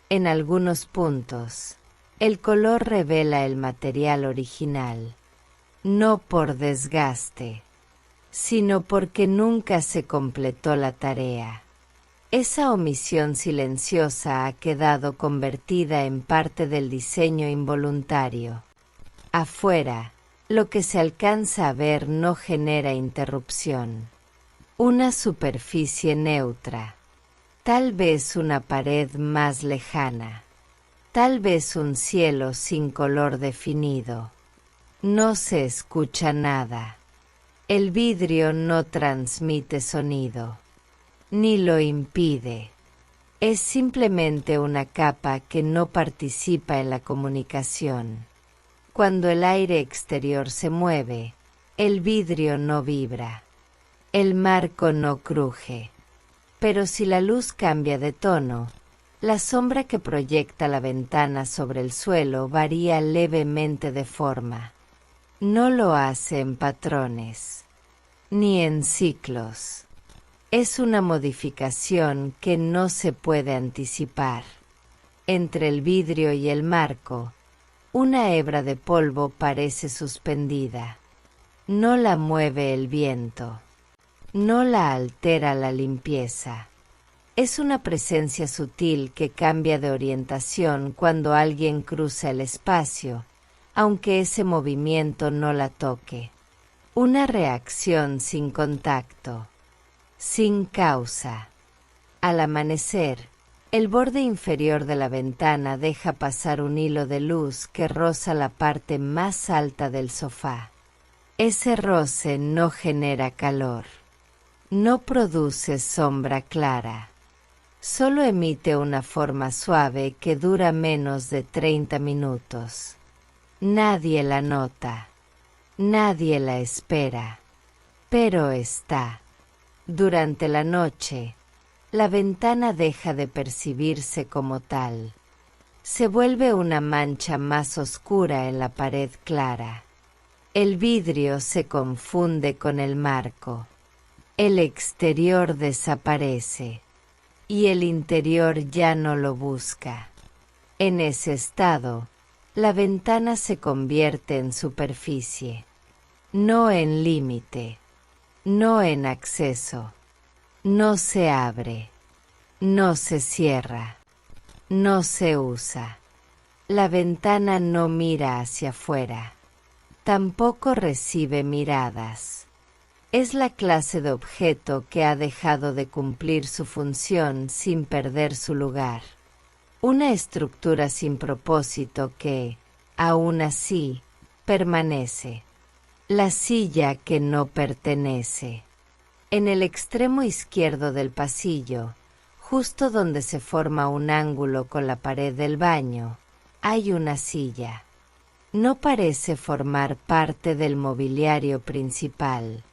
Speaker 1: En algunos puntos, el color revela el material original, no por desgaste, sino porque nunca se completó la tarea. Esa omisión silenciosa ha quedado convertida en parte del diseño involuntario. Afuera, lo que se alcanza a ver no genera interrupción. Una superficie neutra, tal vez una pared más lejana, tal vez un cielo sin color definido. No se escucha nada. El vidrio no transmite sonido, ni lo impide. Es simplemente una capa que no participa en la comunicación. Cuando el aire exterior se mueve, el vidrio no vibra. El marco no cruje. Pero si la luz cambia de tono, la sombra que proyecta la ventana sobre el suelo varía levemente de forma. No lo hace en patrones, ni en ciclos. Es una modificación que no se puede anticipar. Entre el vidrio y el marco, una hebra de polvo parece suspendida. No la mueve el viento. No la altera la limpieza. Es una presencia sutil que cambia de orientación cuando alguien cruza el espacio, aunque ese movimiento no la toque. Una reacción sin contacto, sin causa. Al amanecer, el borde inferior de la ventana deja pasar un hilo de luz que roza la parte más alta del sofá. Ese roce no genera calor. No produce sombra clara. Solo emite una forma suave que dura menos de 30 minutos. Nadie la nota. Nadie la espera, pero está. Durante la noche, la ventana deja de percibirse como tal. Se vuelve una mancha más oscura en la pared clara. El vidrio se confunde con el marco. El exterior desaparece, y el interior ya no lo busca. En ese estado, la ventana se convierte en superficie, no en límite, no en acceso. No se abre, no se cierra, no se usa. La ventana no mira hacia afuera, tampoco recibe miradas. Es la clase de objeto que ha dejado de cumplir su función sin perder su lugar. Una estructura sin propósito que, aún así, permanece. La silla que no pertenece. En el extremo izquierdo del pasillo, justo donde se forma un ángulo con la pared del baño, hay una silla. No parece formar parte del mobiliario principal.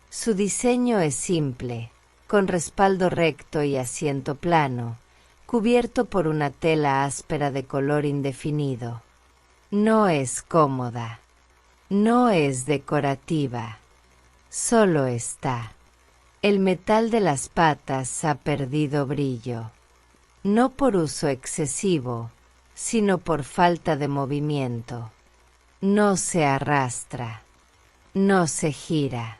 Speaker 1: Su diseño es simple, con respaldo recto y asiento plano, cubierto por una tela áspera de color indefinido. No es cómoda. No es decorativa. Solo está. El metal de las patas ha perdido brillo. No por uso excesivo, sino por falta de movimiento. No se arrastra. No se gira.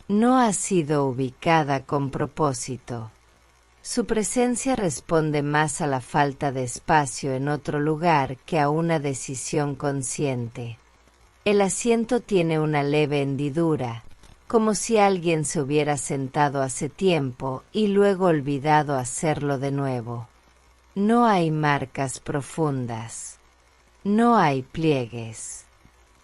Speaker 1: No ha sido ubicada con propósito. Su presencia responde más a la falta de espacio en otro lugar que a una decisión consciente. El asiento tiene una leve hendidura, como si alguien se hubiera sentado hace tiempo y luego olvidado hacerlo de nuevo. No hay marcas profundas. No hay pliegues.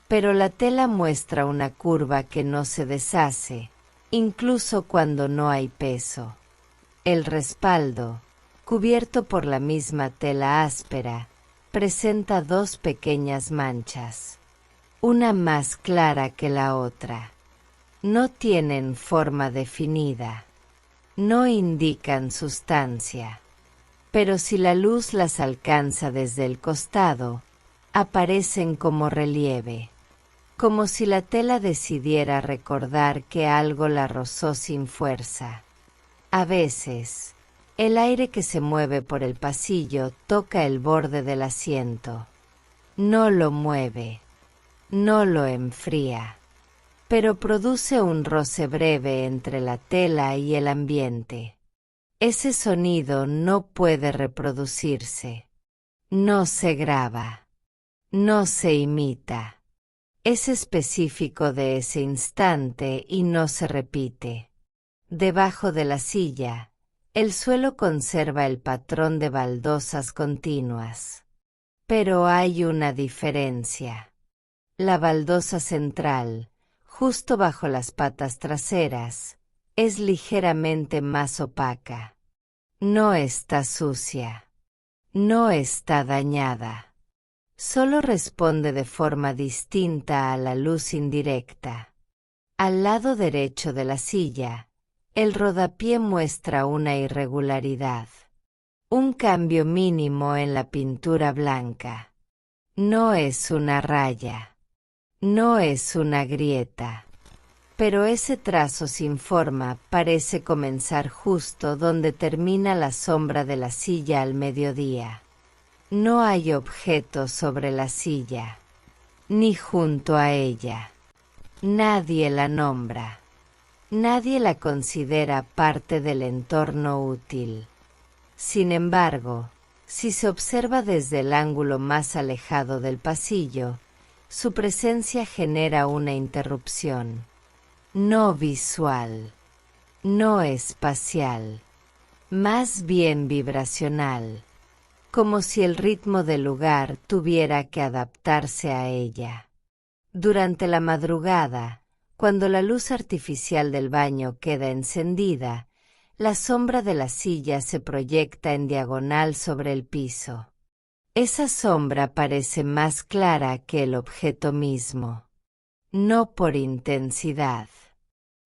Speaker 1: Pero la tela muestra una curva que no se deshace, incluso cuando no hay peso. El respaldo, cubierto por la misma tela áspera, presenta dos pequeñas manchas, una más clara que la otra. No tienen forma definida, no indican sustancia, pero si la luz las alcanza desde el costado, aparecen como relieve, como si la tela decidiera recordar que algo la rozó sin fuerza. A veces, el aire que se mueve por el pasillo toca el borde del asiento. No lo mueve, no lo enfría, pero produce un roce breve entre la tela y el ambiente. Ese sonido no puede reproducirse, no se graba, no se imita. Es específico de ese instante y no se repite. Debajo de la silla, el suelo conserva el patrón de baldosas continuas. Pero hay una diferencia. La baldosa central, justo bajo las patas traseras, es ligeramente más opaca. No está sucia. No está dañada. Solo responde de forma distinta a la luz indirecta. Al lado derecho de la silla, el rodapié muestra una irregularidad. Un cambio mínimo en la pintura blanca. No es una raya. No es una grieta. Pero ese trazo sin forma parece comenzar justo donde termina la sombra de la silla al mediodía. No hay objeto sobre la silla, ni junto a ella. Nadie la nombra. Nadie la considera parte del entorno útil. Sin embargo, si se observa desde el ángulo más alejado del pasillo, su presencia genera una interrupción. No visual, no espacial, más bien vibracional. Como si el ritmo del lugar tuviera que adaptarse a ella. Durante la madrugada, cuando la luz artificial del baño queda encendida, la sombra de la silla se proyecta en diagonal sobre el piso. Esa sombra parece más clara que el objeto mismo. no por intensidad,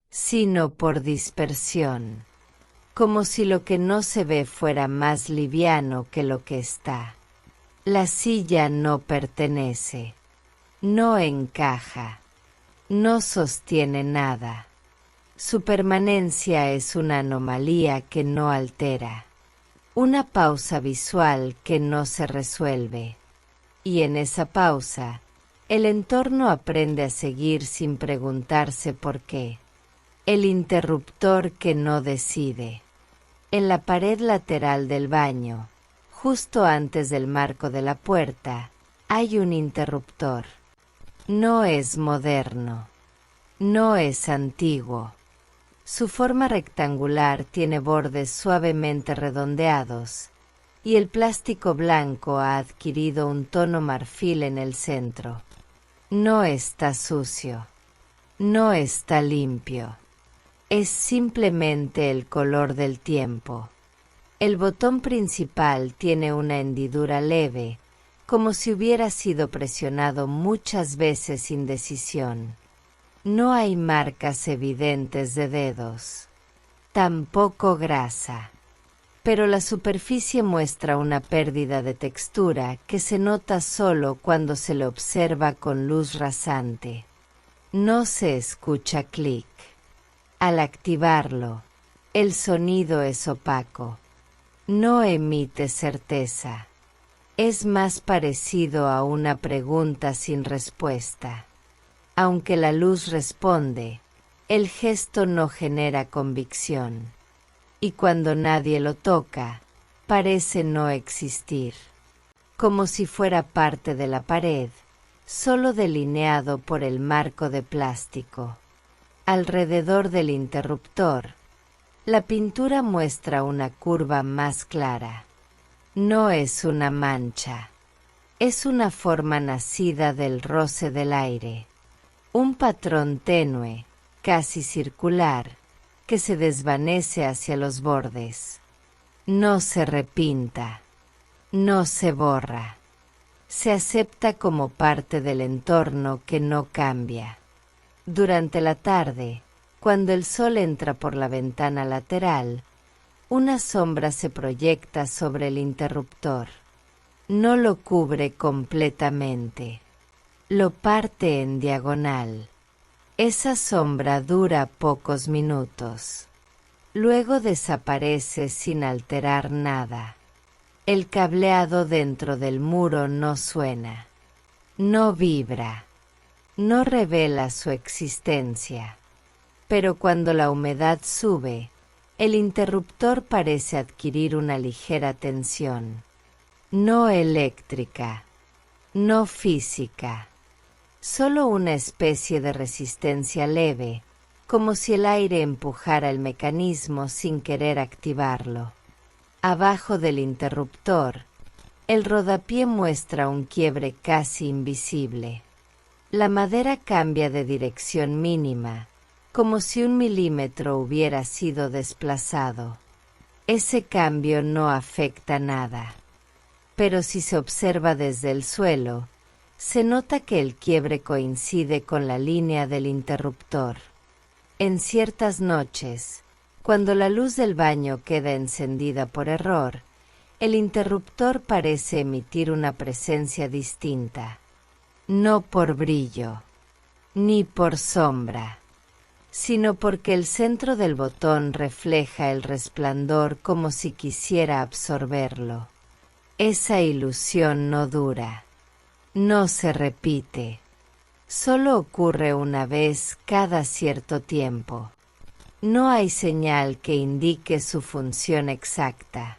Speaker 1: sino por dispersión, como si lo que no se ve fuera más liviano que lo que está. La silla no pertenece, no encaja, no sostiene nada. Su permanencia es una anomalía que no altera, una pausa visual que no se resuelve, y en esa pausa, el entorno aprende a seguir sin preguntarse por qué. El interruptor que no decide. En la pared lateral del baño, justo antes del marco de la puerta, hay un interruptor. No es moderno, no es antiguo. Su forma rectangular tiene bordes suavemente redondeados, y el plástico blanco ha adquirido un tono marfil en el centro. No está sucio, no está limpio. Es simplemente el color del tiempo. El botón principal tiene una hendidura leve, como si hubiera sido presionado muchas veces sin decisión. No hay marcas evidentes de dedos, tampoco grasa, pero la superficie muestra una pérdida de textura que se nota solo cuando se le observa con luz rasante. No se escucha clic. Al activarlo, el sonido es opaco. No emite certeza. Es más parecido a una pregunta sin respuesta. Aunque la luz responde, el gesto no genera convicción. Y cuando nadie lo toca, parece no existir. Como si fuera parte de la pared, solo delineado por el marco de plástico. Alrededor del interruptor, la pintura muestra una curva más clara. No es una mancha, es una forma nacida del roce del aire. Un patrón tenue, casi circular, que se desvanece hacia los bordes. No se repinta, no se borra. Se acepta como parte del entorno que no cambia. Durante la tarde, cuando el sol entra por la ventana lateral, una sombra se proyecta sobre el interruptor. No lo cubre completamente. Lo parte en diagonal. Esa sombra dura pocos minutos. Luego desaparece sin alterar nada. El cableado dentro del muro no suena. No vibra. No revela su existencia. Pero cuando la humedad sube, el interruptor parece adquirir una ligera tensión. No eléctrica. No física. Solo una especie de resistencia leve, como si el aire empujara el mecanismo sin querer activarlo. Abajo del interruptor, el rodapié muestra un quiebre casi invisible. La madera cambia de dirección mínima, como si 1 milímetro hubiera sido desplazado. Ese cambio no afecta nada. Pero si se observa desde el suelo, se nota que el quiebre coincide con la línea del interruptor. En ciertas noches, cuando la luz del baño queda encendida por error, el interruptor parece emitir una presencia distinta. No por brillo, ni por sombra, sino porque el centro del botón refleja el resplandor como si quisiera absorberlo. Esa ilusión no dura. No se repite, solo ocurre una vez cada cierto tiempo. No hay señal que indique su función exacta.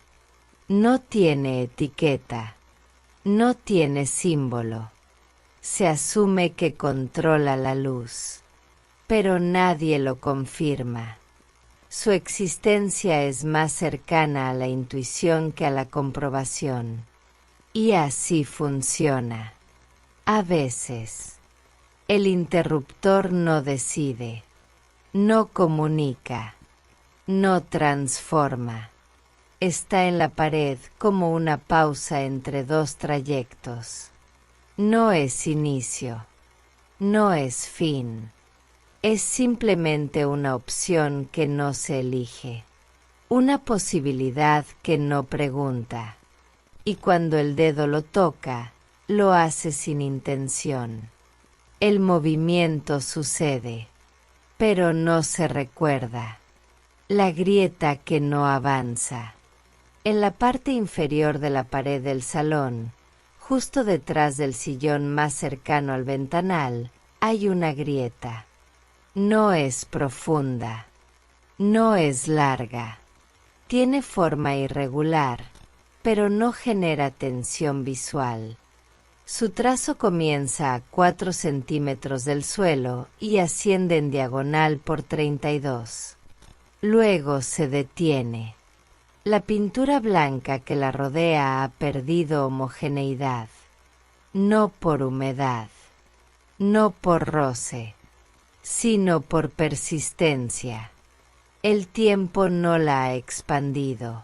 Speaker 1: No tiene etiqueta, no tiene símbolo. Se asume que controla la luz, pero nadie lo confirma. Su existencia es más cercana a la intuición que a la comprobación. Y así funciona. A veces, el interruptor no decide, no comunica, no transforma. Está en la pared como una pausa entre dos trayectos. No es inicio, no es fin. Es simplemente una opción que no se elige. Una posibilidad que no pregunta. Y cuando el dedo lo toca, lo hace sin intención. El movimiento sucede, pero no se recuerda. La grieta que no avanza. En la parte inferior de la pared del salón, justo detrás del sillón más cercano al ventanal, hay una grieta. No es profunda. No es larga. Tiene forma irregular, pero no genera tensión visual. Su trazo comienza a 4 centímetros del suelo y asciende en diagonal por 32. Luego se detiene. La pintura blanca que la rodea ha perdido homogeneidad. No por humedad, no por roce, sino por persistencia. El tiempo no la ha expandido,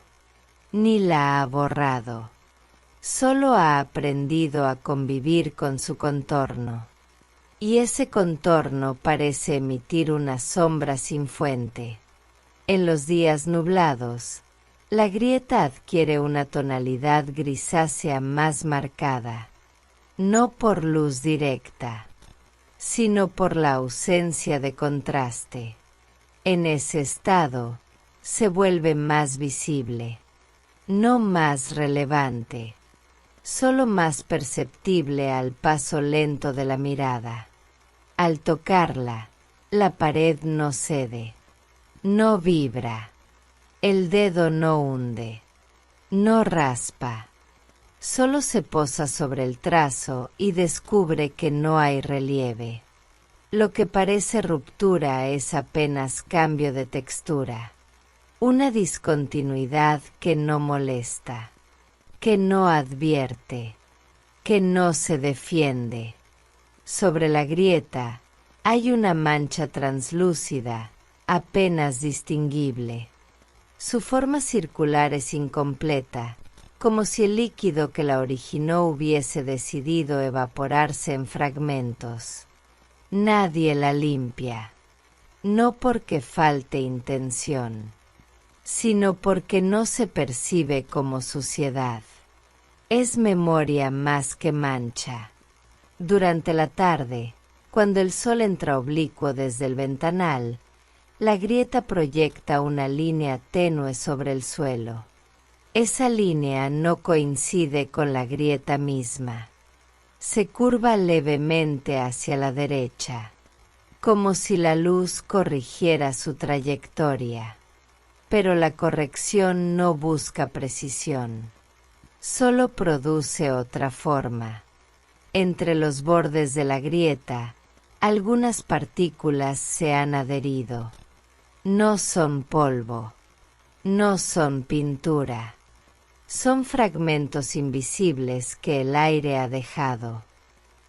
Speaker 1: ni la ha borrado. Solo ha aprendido a convivir con su contorno. Y ese contorno parece emitir una sombra sin fuente. En los días nublados, la grieta adquiere una tonalidad grisácea más marcada, no por luz directa, sino por la ausencia de contraste. En ese estado, se vuelve más visible, no más relevante, solo más perceptible al paso lento de la mirada. Al tocarla, la pared no cede, no vibra. El dedo no hunde, no raspa, solo se posa sobre el trazo y descubre que no hay relieve. Lo que parece ruptura es apenas cambio de textura, una discontinuidad que no molesta, que no advierte, que no se defiende. Sobre la grieta hay una mancha translúcida, apenas distinguible. Su forma circular es incompleta, como si el líquido que la originó hubiese decidido evaporarse en fragmentos. Nadie la limpia, no porque falte intención, sino porque no se percibe como suciedad. Es memoria más que mancha. Durante la tarde, cuando el sol entra oblicuo desde el ventanal, la grieta proyecta una línea tenue sobre el suelo. Esa línea no coincide con la grieta misma. Se curva levemente hacia la derecha, como si la luz corrigiera su trayectoria. Pero la corrección no busca precisión, solo produce otra forma. Entre los bordes de la grieta, algunas partículas se han adherido. No son polvo, no son pintura, son fragmentos invisibles que el aire ha dejado.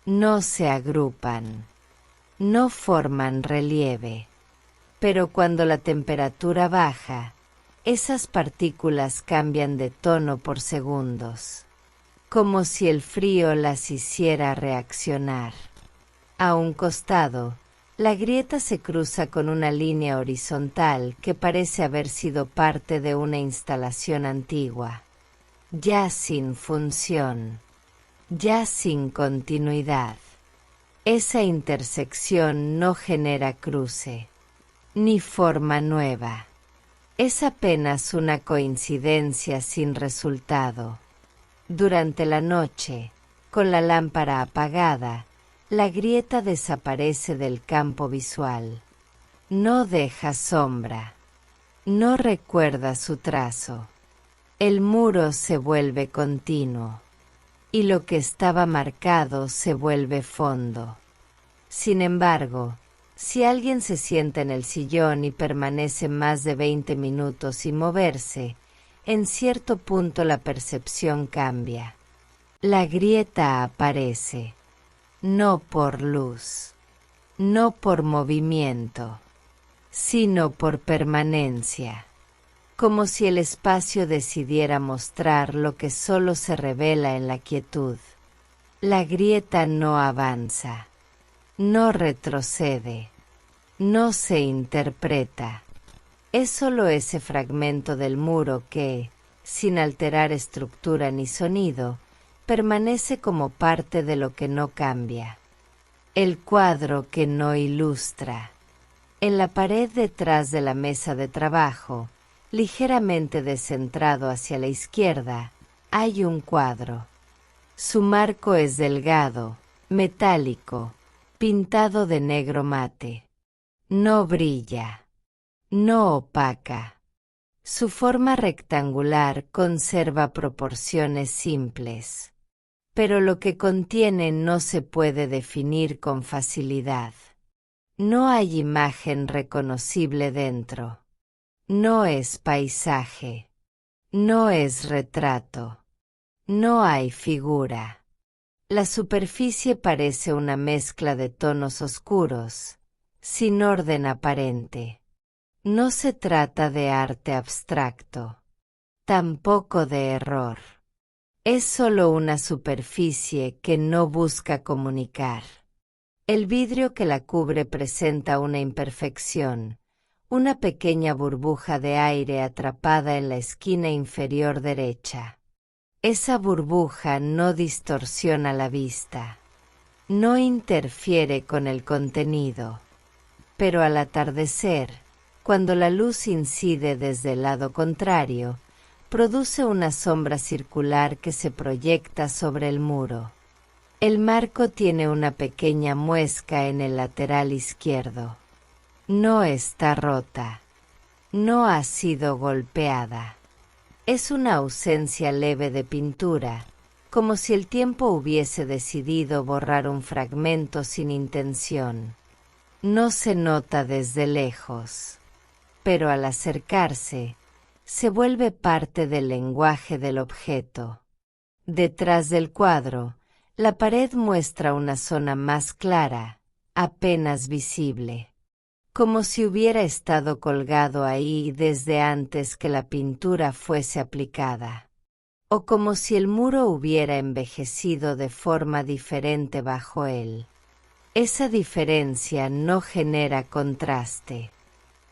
Speaker 1: No se agrupan, no forman relieve, pero cuando la temperatura baja, esas partículas cambian de tono por segundos, como si el frío las hiciera reaccionar. A un costado, la grieta se cruza con una línea horizontal que parece haber sido parte de una instalación antigua, ya sin función, ya sin continuidad. Esa intersección no genera cruce, ni forma nueva. Es apenas una coincidencia sin resultado. Durante la noche, con la lámpara apagada, la grieta desaparece del campo visual. No deja sombra. No recuerda su trazo. El muro se vuelve continuo, y lo que estaba marcado se vuelve fondo. Sin embargo, si alguien se sienta en el sillón y permanece más de 20 minutos sin moverse, en cierto punto la percepción cambia. La grieta aparece. No por luz, no por movimiento, sino por permanencia, como si el espacio decidiera mostrar lo que solo se revela en la quietud. La grieta no avanza, no retrocede, no se interpreta. Es solo ese fragmento del muro que, sin alterar estructura ni sonido, permanece como parte de lo que no cambia. El cuadro que no ilustra. En la pared detrás de la mesa de trabajo, ligeramente descentrado hacia la izquierda, hay un cuadro. Su marco es delgado, metálico, pintado de negro mate. No brilla, no opaca. Su forma rectangular conserva proporciones simples, pero lo que contiene no se puede definir con facilidad. No hay imagen reconocible dentro. No es paisaje. No es retrato. No hay figura. La superficie parece una mezcla de tonos oscuros, sin orden aparente. No se trata de arte abstracto, tampoco de error. Es solo una superficie que no busca comunicar. El vidrio que la cubre presenta una imperfección, una pequeña burbuja de aire atrapada en la esquina inferior derecha. Esa burbuja no distorsiona la vista, no interfiere con el contenido, pero al atardecer, cuando la luz incide desde el lado contrario, produce una sombra circular que se proyecta sobre el muro. El marco tiene una pequeña muesca en el lateral izquierdo. No está rota. No ha sido golpeada. Es una ausencia leve de pintura, como si el tiempo hubiese decidido borrar un fragmento sin intención. No se nota desde lejos, pero al acercarse, se vuelve parte del lenguaje del objeto. Detrás del cuadro, la pared muestra una zona más clara, apenas visible, como si hubiera estado colgado ahí desde antes que la pintura fuese aplicada, o como si el muro hubiera envejecido de forma diferente bajo él. Esa diferencia no genera contraste,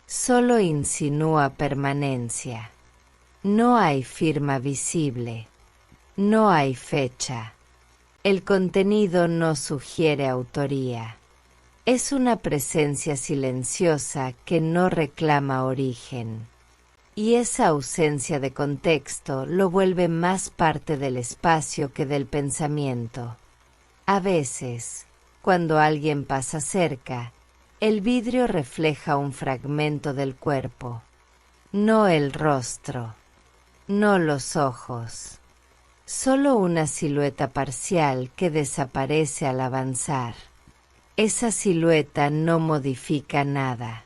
Speaker 1: solo insinúa permanencia. No hay firma visible, no hay fecha. El contenido no sugiere autoría. Es una presencia silenciosa que no reclama origen. Y esa ausencia de contexto lo vuelve más parte del espacio que del pensamiento. A veces, cuando alguien pasa cerca, el vidrio refleja un fragmento del cuerpo. No el rostro, no los ojos. Solo una silueta parcial que desaparece al avanzar. Esa silueta no modifica nada,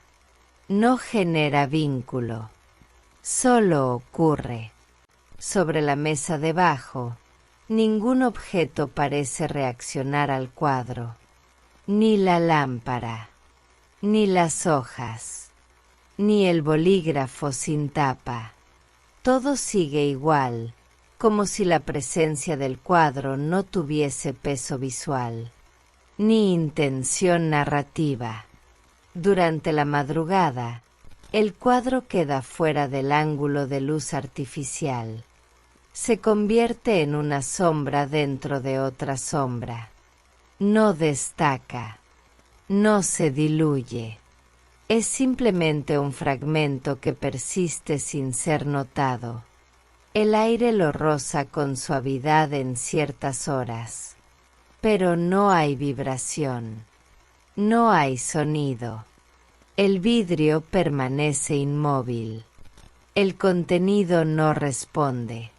Speaker 1: no genera vínculo, solo ocurre. Sobre la mesa debajo, ningún objeto parece reaccionar al cuadro, ni la lámpara, ni las hojas, ni el bolígrafo sin tapa. Todo sigue igual, como si la presencia del cuadro no tuviese peso visual, ni intención narrativa. Durante la madrugada, el cuadro queda fuera del ángulo de luz artificial. Se convierte en una sombra dentro de otra sombra. No destaca, no se diluye. Es simplemente un fragmento que persiste sin ser notado. El aire lo roza con suavidad en ciertas horas, pero no hay vibración, no hay sonido. El vidrio permanece inmóvil, el contenido no responde,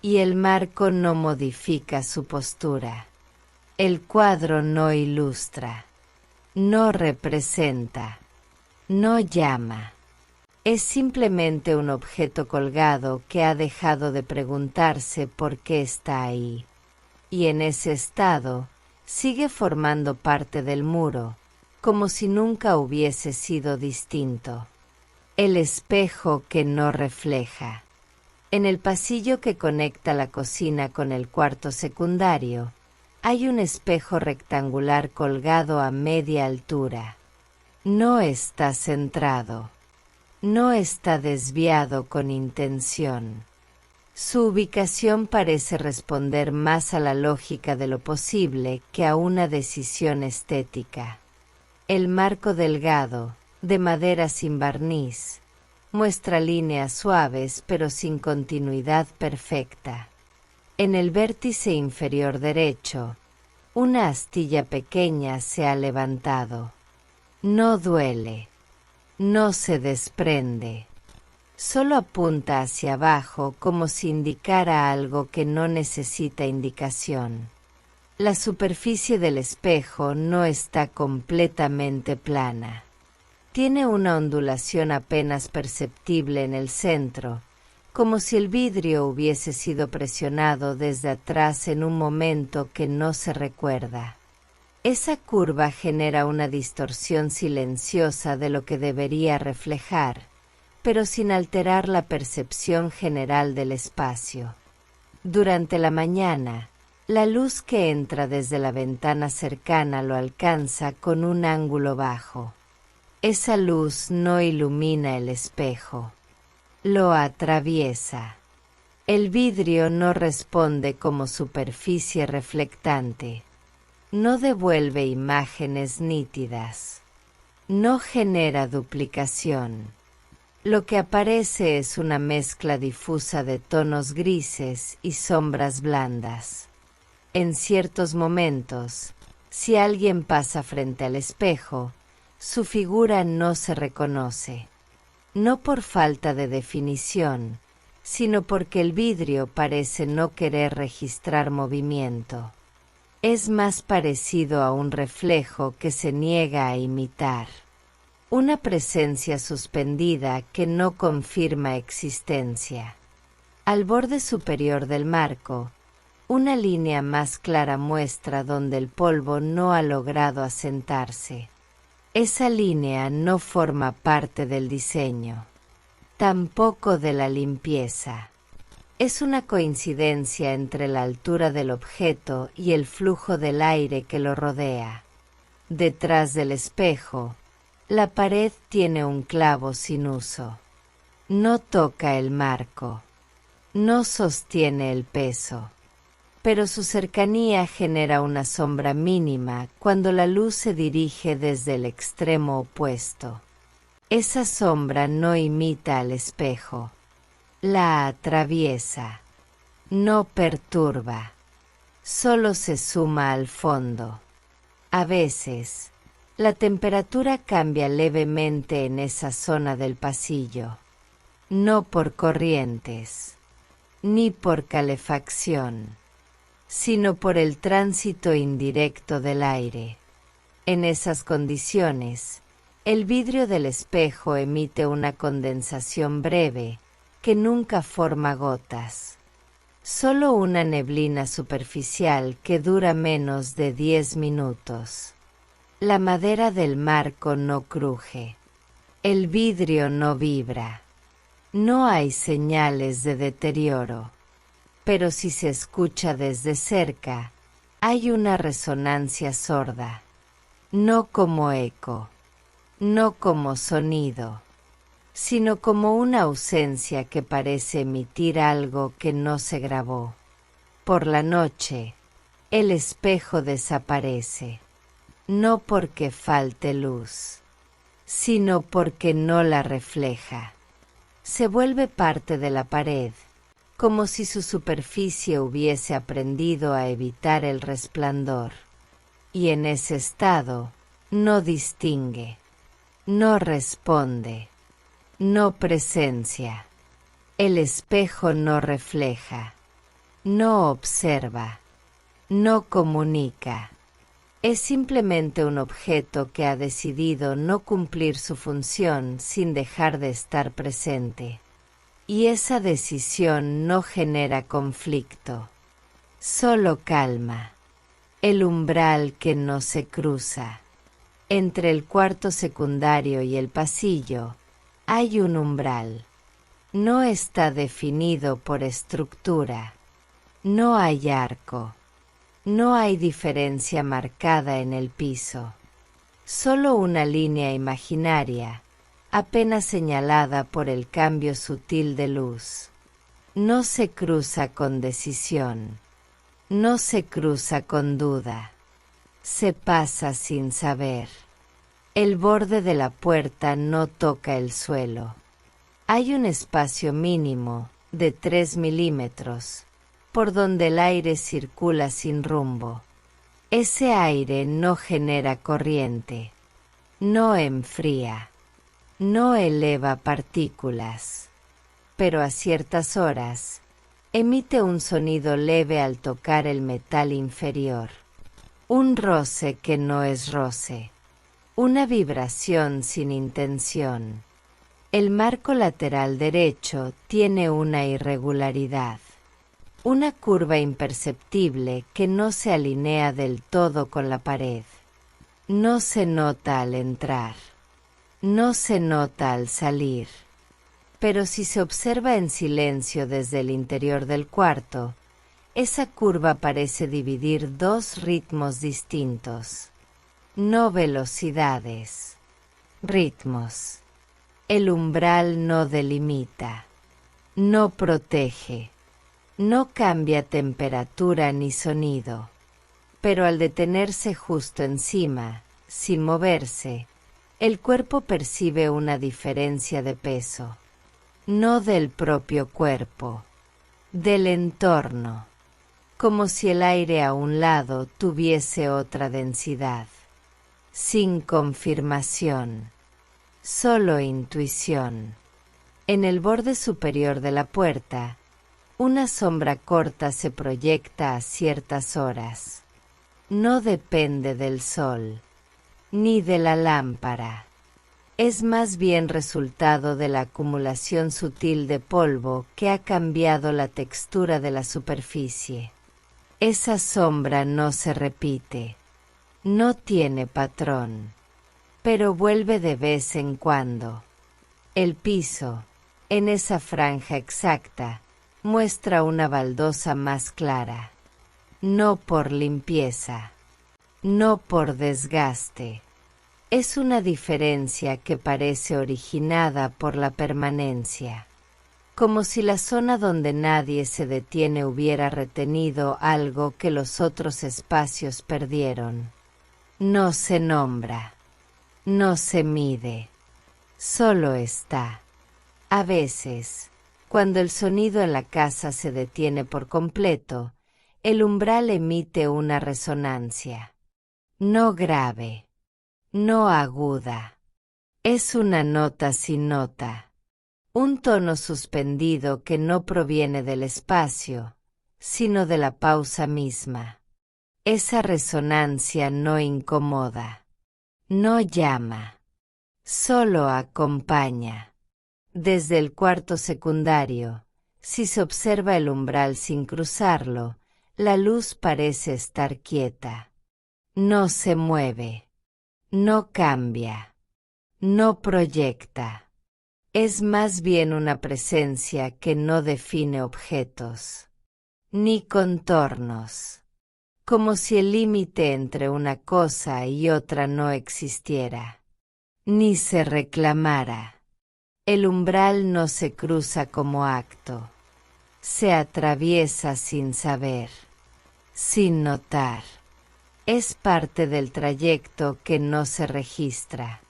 Speaker 1: y el marco no modifica su postura. El cuadro no ilustra, no representa, no llama. Es simplemente un objeto colgado que ha dejado de preguntarse por qué está ahí. Y en ese estado, sigue formando parte del muro, como si nunca hubiese sido distinto. El espejo que no refleja. En el pasillo que conecta la cocina con el cuarto secundario, Hay un espejo rectangular colgado a media altura. No está centrado. No está desviado con intención. Su ubicación parece responder más a la lógica de lo posible que a una decisión estética. El marco delgado, de madera sin barniz, muestra líneas suaves pero sin continuidad perfecta. En el vértice inferior derecho, una astilla pequeña se ha levantado. No duele. No se desprende. Solo apunta hacia abajo como si indicara algo que no necesita indicación. La superficie del espejo no está completamente plana. Tiene una ondulación apenas perceptible en el centro, como si el vidrio hubiese sido presionado desde atrás en un momento que no se recuerda. Esa curva genera una distorsión silenciosa de lo que debería reflejar, pero sin alterar la percepción general del espacio. Durante la mañana, la luz que entra desde la ventana cercana lo alcanza con un ángulo bajo. Esa luz no ilumina el espejo, lo atraviesa. El vidrio no responde como superficie reflectante. No devuelve imágenes nítidas. No genera duplicación. Lo que aparece es una mezcla difusa de tonos grises y sombras blandas. En ciertos momentos, si alguien pasa frente al espejo, su figura no se reconoce. No por falta de definición, sino porque el vidrio parece no querer registrar movimiento. Es más parecido a un reflejo que se niega a imitar. Una presencia suspendida que no confirma existencia. Al borde superior del marco, una línea más clara muestra donde el polvo no ha logrado asentarse. Esa línea no forma parte del diseño, tampoco de la limpieza. Es una coincidencia entre la altura del objeto y el flujo del aire que lo rodea. Detrás del espejo, la pared tiene un clavo sin uso. No toca el marco. No sostiene el peso. Pero su cercanía genera una sombra mínima cuando la luz se dirige desde el extremo opuesto. Esa sombra no imita al espejo. La atraviesa, no perturba, solo se suma al fondo. A veces, la temperatura cambia levemente en esa zona del pasillo, no por corrientes, ni por calefacción, sino por el tránsito indirecto del aire. En esas condiciones, el vidrio del espejo emite una condensación breve, que nunca forma gotas. Solo una neblina superficial que dura menos de 10 minutos. La madera del marco no cruje. El vidrio no vibra. No hay señales de deterioro. Pero si se escucha desde cerca, hay una resonancia sorda. No como eco. No como sonido, sino como una ausencia que parece emitir algo que no se grabó. Por la noche, el espejo desaparece, no porque falte luz, sino porque no la refleja. Se vuelve parte de la pared, como si su superficie hubiese aprendido a evitar el resplandor. Y en ese estado, no distingue, no responde, no presencia. El espejo no refleja, no observa, no comunica. Es simplemente un objeto que ha decidido no cumplir su función sin dejar de estar presente. Y esa decisión no genera conflicto, solo calma. El umbral que no se cruza. Entre el cuarto secundario y el pasillo, hay un umbral. No está definido por estructura. No hay arco. No hay diferencia marcada en el piso. Solo una línea imaginaria, apenas señalada por el cambio sutil de luz. No se cruza con decisión. No se cruza con duda. Se pasa sin saber. El borde de la puerta no toca el suelo. Hay un espacio mínimo de 3 milímetros, por donde el aire circula sin rumbo. Ese aire no genera corriente, no enfría, no eleva partículas, pero a ciertas horas emite un sonido leve al tocar el metal inferior. Un roce que no es roce. Una vibración sin intención. El marco lateral derecho tiene una irregularidad. Una curva imperceptible que no se alinea del todo con la pared. No se nota al entrar. No se nota al salir. Pero si se observa en silencio desde el interior del cuarto, esa curva parece dividir dos ritmos distintos. No velocidades. Ritmos. El umbral no delimita. No protege. No cambia temperatura ni sonido. Pero al detenerse justo encima, sin moverse, el cuerpo percibe una diferencia de peso. No del propio cuerpo, del entorno. Como si el aire a un lado tuviese otra densidad. Sin confirmación. Solo intuición. En el borde superior de la puerta, una sombra corta se proyecta a ciertas horas. No depende del sol, ni de la lámpara. Es más bien resultado de la acumulación sutil de polvo que ha cambiado la textura de la superficie. Esa sombra no se repite, no tiene patrón, pero vuelve de vez en cuando. El piso, en esa franja exacta, muestra una baldosa más clara. No por limpieza, no por desgaste. Es una diferencia que parece originada por la permanencia. Como si la zona donde nadie se detiene hubiera retenido algo que los otros espacios perdieron. No se nombra, no se mide, solo está. A veces, cuando el sonido en la casa se detiene por completo, el umbral emite una resonancia. No grave, no aguda. Es una nota sin nota. Un tono suspendido que no proviene del espacio, sino de la pausa misma. Esa resonancia no incomoda, no llama, solo acompaña. Desde el cuarto secundario, si se observa el umbral sin cruzarlo, la luz parece estar quieta. No se mueve, no cambia, no proyecta. Es más bien una presencia que no define objetos, ni contornos, como si el límite entre una cosa y otra no existiera, ni se reclamara. El umbral no se cruza como acto, se atraviesa sin saber, sin notar. Es parte del trayecto que no se registra.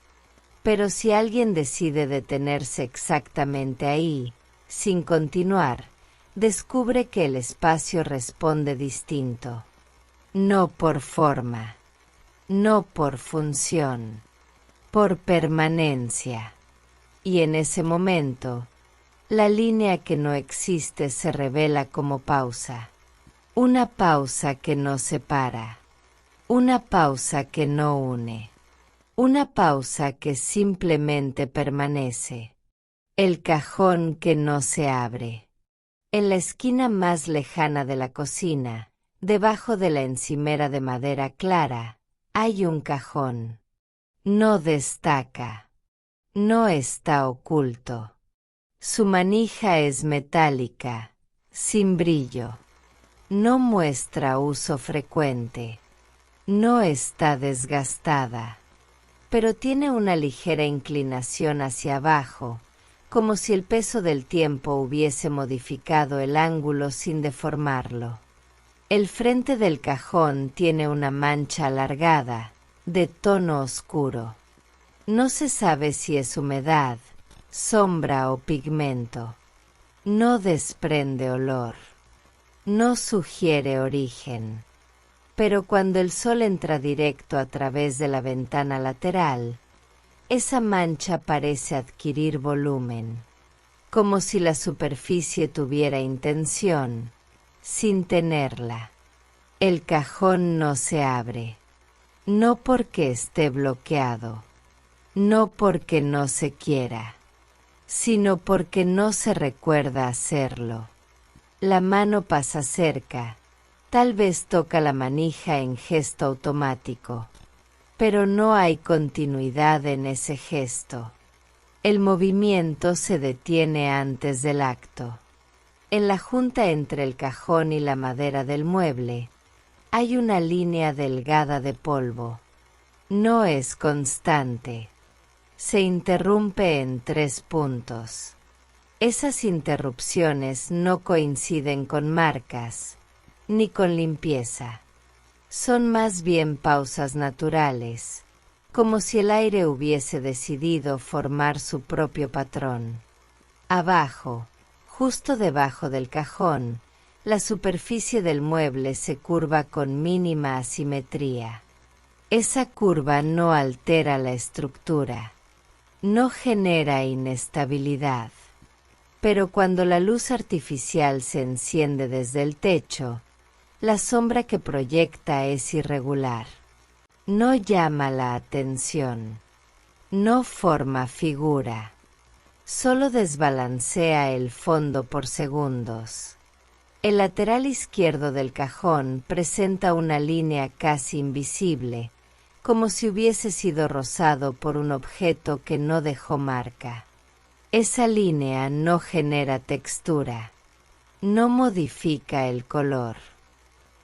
Speaker 1: Pero si alguien decide detenerse exactamente ahí, sin continuar, descubre que el espacio responde distinto. No por forma, no por función, por permanencia. Y en ese momento, la línea que no existe se revela como pausa. Una pausa que no separa, una pausa que no une. Una pausa que simplemente permanece. El cajón que no se abre. En la esquina más lejana de la cocina, debajo de la encimera de madera clara, hay un cajón. No destaca. No está oculto. Su manija es metálica, sin brillo. No muestra uso frecuente. No está desgastada, pero tiene una ligera inclinación hacia abajo, como si el peso del tiempo hubiese modificado el ángulo sin deformarlo. El frente del cajón tiene una mancha alargada, de tono oscuro. No se sabe si es humedad, sombra o pigmento. No desprende olor. No sugiere origen. Pero cuando el sol entra directo a través de la ventana lateral, esa mancha parece adquirir volumen, como si la superficie tuviera intención, sin tenerla. El cajón no se abre, no porque esté bloqueado, no porque no se quiera, sino porque no se recuerda hacerlo. La mano pasa cerca, tal vez toca la manija en gesto automático, pero no hay continuidad en ese gesto. El movimiento se detiene antes del acto. En la junta entre el cajón y la madera del mueble, hay una línea delgada de polvo. No es constante. Se interrumpe en 3 puntos. Esas interrupciones no coinciden con marcas, ni con limpieza. Son más bien pausas naturales, como si el aire hubiese decidido formar su propio patrón. Abajo, justo debajo del cajón, la superficie del mueble se curva con mínima asimetría. Esa curva no altera la estructura, no genera inestabilidad. Pero cuando la luz artificial se enciende desde el techo, la sombra que proyecta es irregular. No llama la atención. No forma figura. Solo desbalancea el fondo por segundos. El lateral izquierdo del cajón presenta una línea casi invisible, como si hubiese sido rozado por un objeto que no dejó marca. Esa línea no genera textura, no modifica el color.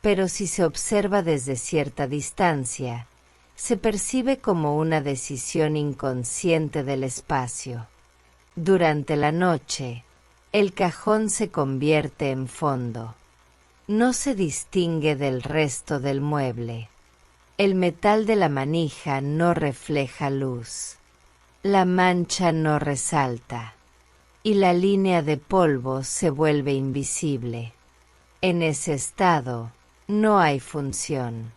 Speaker 1: Pero si se observa desde cierta distancia, se percibe como una decisión inconsciente del espacio. Durante la noche, el cajón se convierte en fondo. No se distingue del resto del mueble. El metal de la manija no refleja luz. La mancha no resalta. Y la línea de polvo se vuelve invisible. En ese estado, no hay función,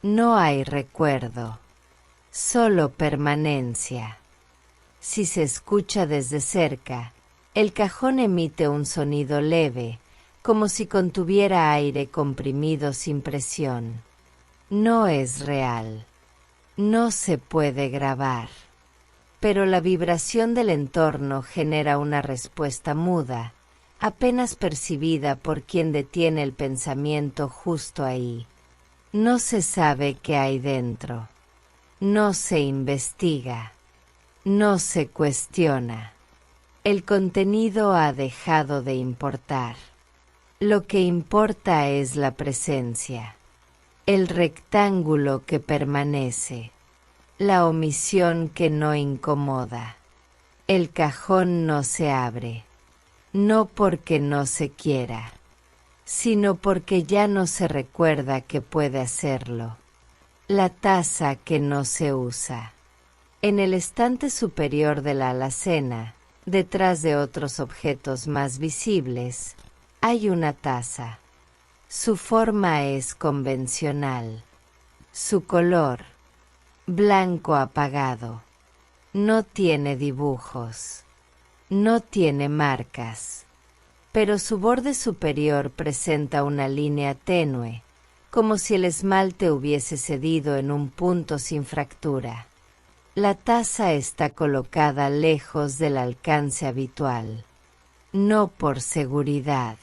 Speaker 1: no hay recuerdo, solo permanencia. Si se escucha desde cerca, el cajón emite un sonido leve, como si contuviera aire comprimido sin presión. No es real, no se puede grabar, pero la vibración del entorno genera una respuesta muda, apenas percibida por quien detiene el pensamiento justo ahí. No se sabe qué hay dentro. No se investiga. No se cuestiona. El contenido ha dejado de importar. Lo que importa es la presencia. El rectángulo que permanece. La omisión que no incomoda. El cajón no se abre. No porque no se quiera, sino porque ya no se recuerda que puede hacerlo. La taza que no se usa. En el estante superior de la alacena, detrás de otros objetos más visibles, hay una taza. Su forma es convencional. Su color, blanco apagado. No tiene dibujos. No tiene marcas, pero su borde superior presenta una línea tenue, como si el esmalte hubiese cedido en un punto sin fractura. La taza está colocada lejos del alcance habitual, no por seguridad,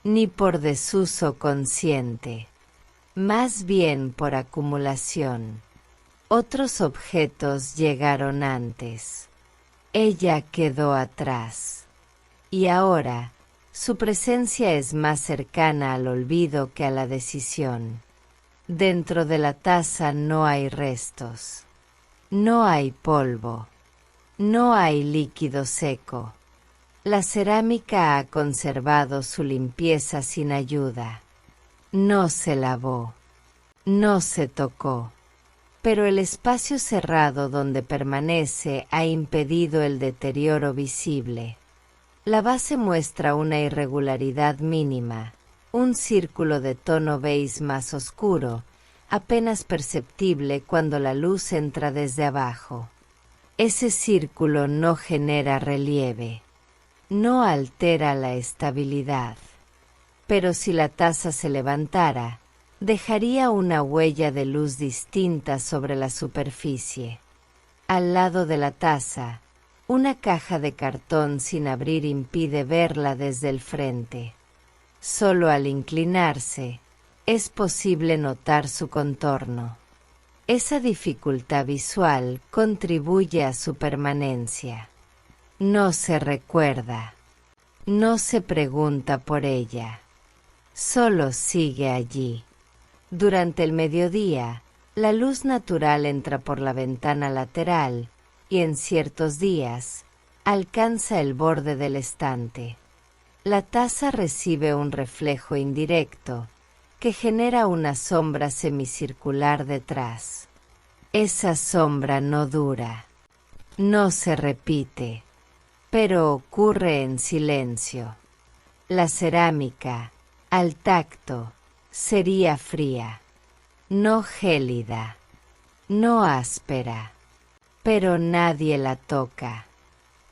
Speaker 1: ni por desuso consciente, más bien por acumulación. Otros objetos llegaron antes. Ella quedó atrás, y ahora Su presencia es más cercana al olvido que a la decisión. Dentro de la taza no hay restos. No hay polvo. No hay líquido seco. La cerámica ha conservado su limpieza sin ayuda. No se lavó. No se tocó. Pero el espacio cerrado donde permanece ha impedido el deterioro visible. La base muestra una irregularidad mínima, un círculo de tono beige más oscuro, apenas perceptible cuando la luz entra desde abajo. Ese círculo no genera relieve, no altera la estabilidad. Pero si la taza se levantara, dejaría una huella de luz distinta sobre la superficie. Al lado de la taza, una caja de cartón sin abrir impide verla desde el frente. Solo al inclinarse, es posible notar su contorno. Esa dificultad visual contribuye a su permanencia. No se recuerda, no se pregunta por ella, solo sigue allí. Durante el mediodía, la luz natural entra por la ventana lateral y en ciertos días alcanza el borde del estante. La taza recibe un reflejo indirecto que genera una sombra semicircular detrás. Esa sombra no dura, no se repite, pero ocurre en silencio. La cerámica, al tacto, sería fría, no gélida, no áspera, pero nadie la toca.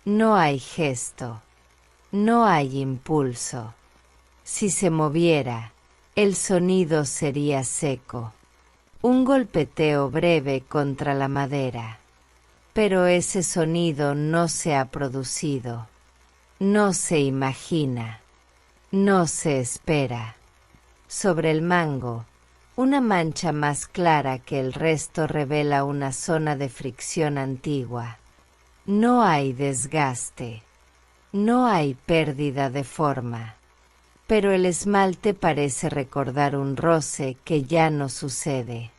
Speaker 1: No hay gesto, no hay impulso. Si se moviera, el sonido sería seco, un golpeteo breve contra la madera. Pero ese sonido no se ha producido, no se imagina, no se espera. Sobre el mango, una mancha más clara que el resto revela una zona de fricción antigua. No hay desgaste, no hay pérdida de forma, pero el esmalte parece recordar un roce que ya no sucede.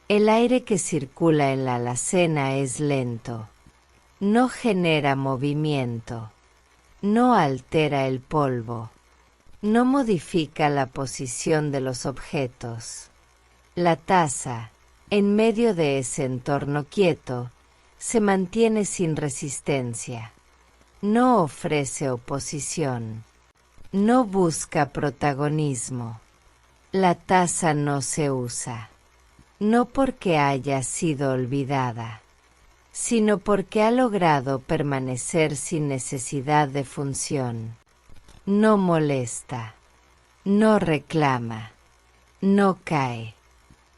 Speaker 1: El aire que circula en la alacena es lento, no genera movimiento, no altera el polvo. No modifica la posición de los objetos. La taza, en medio de ese entorno quieto, se mantiene sin resistencia. No ofrece oposición. No busca protagonismo. La taza no se usa, no porque haya sido olvidada, sino porque ha logrado permanecer sin necesidad de función. No molesta, no reclama, no cae.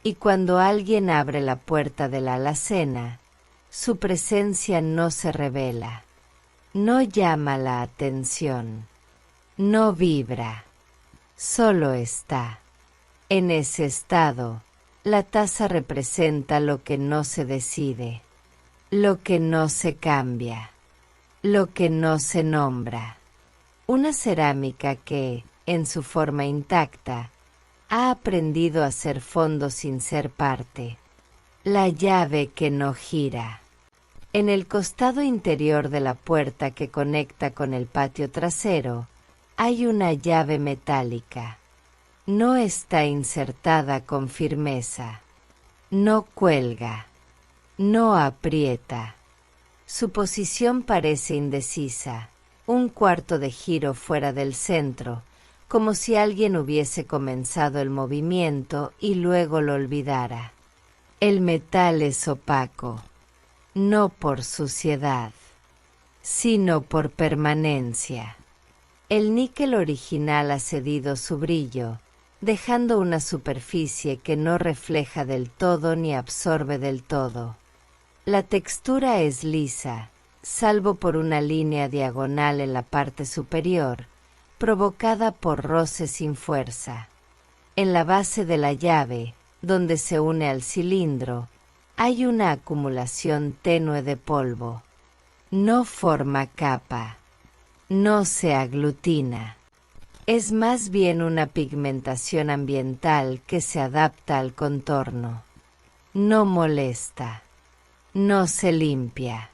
Speaker 1: Y cuando alguien abre la puerta de la alacena, su presencia no se revela, no llama la atención, no vibra, solo está. En ese estado, la taza representa lo que no se decide, lo que no se cambia, lo que no se nombra. Una cerámica que, en su forma intacta, ha aprendido a ser fondo sin ser parte. La llave que no gira. En el costado interior de la puerta que conecta con el patio trasero, hay una llave metálica. No está insertada con firmeza. No cuelga. No aprieta. Su posición parece indecisa. Un cuarto de giro fuera del centro, como si alguien hubiese comenzado el movimiento y luego lo olvidara. El metal es opaco, no por suciedad, sino por permanencia. El níquel original ha cedido su brillo, dejando una superficie que no refleja del todo ni absorbe del todo. La textura es lisa, salvo por una línea diagonal en la parte superior, provocada por roce sin fuerza. En la base de la llave, donde se une al cilindro, hay una acumulación tenue de polvo. No forma capa, no se aglutina, Es más bien una pigmentación ambiental que se adapta al contorno. No molesta. No se limpia.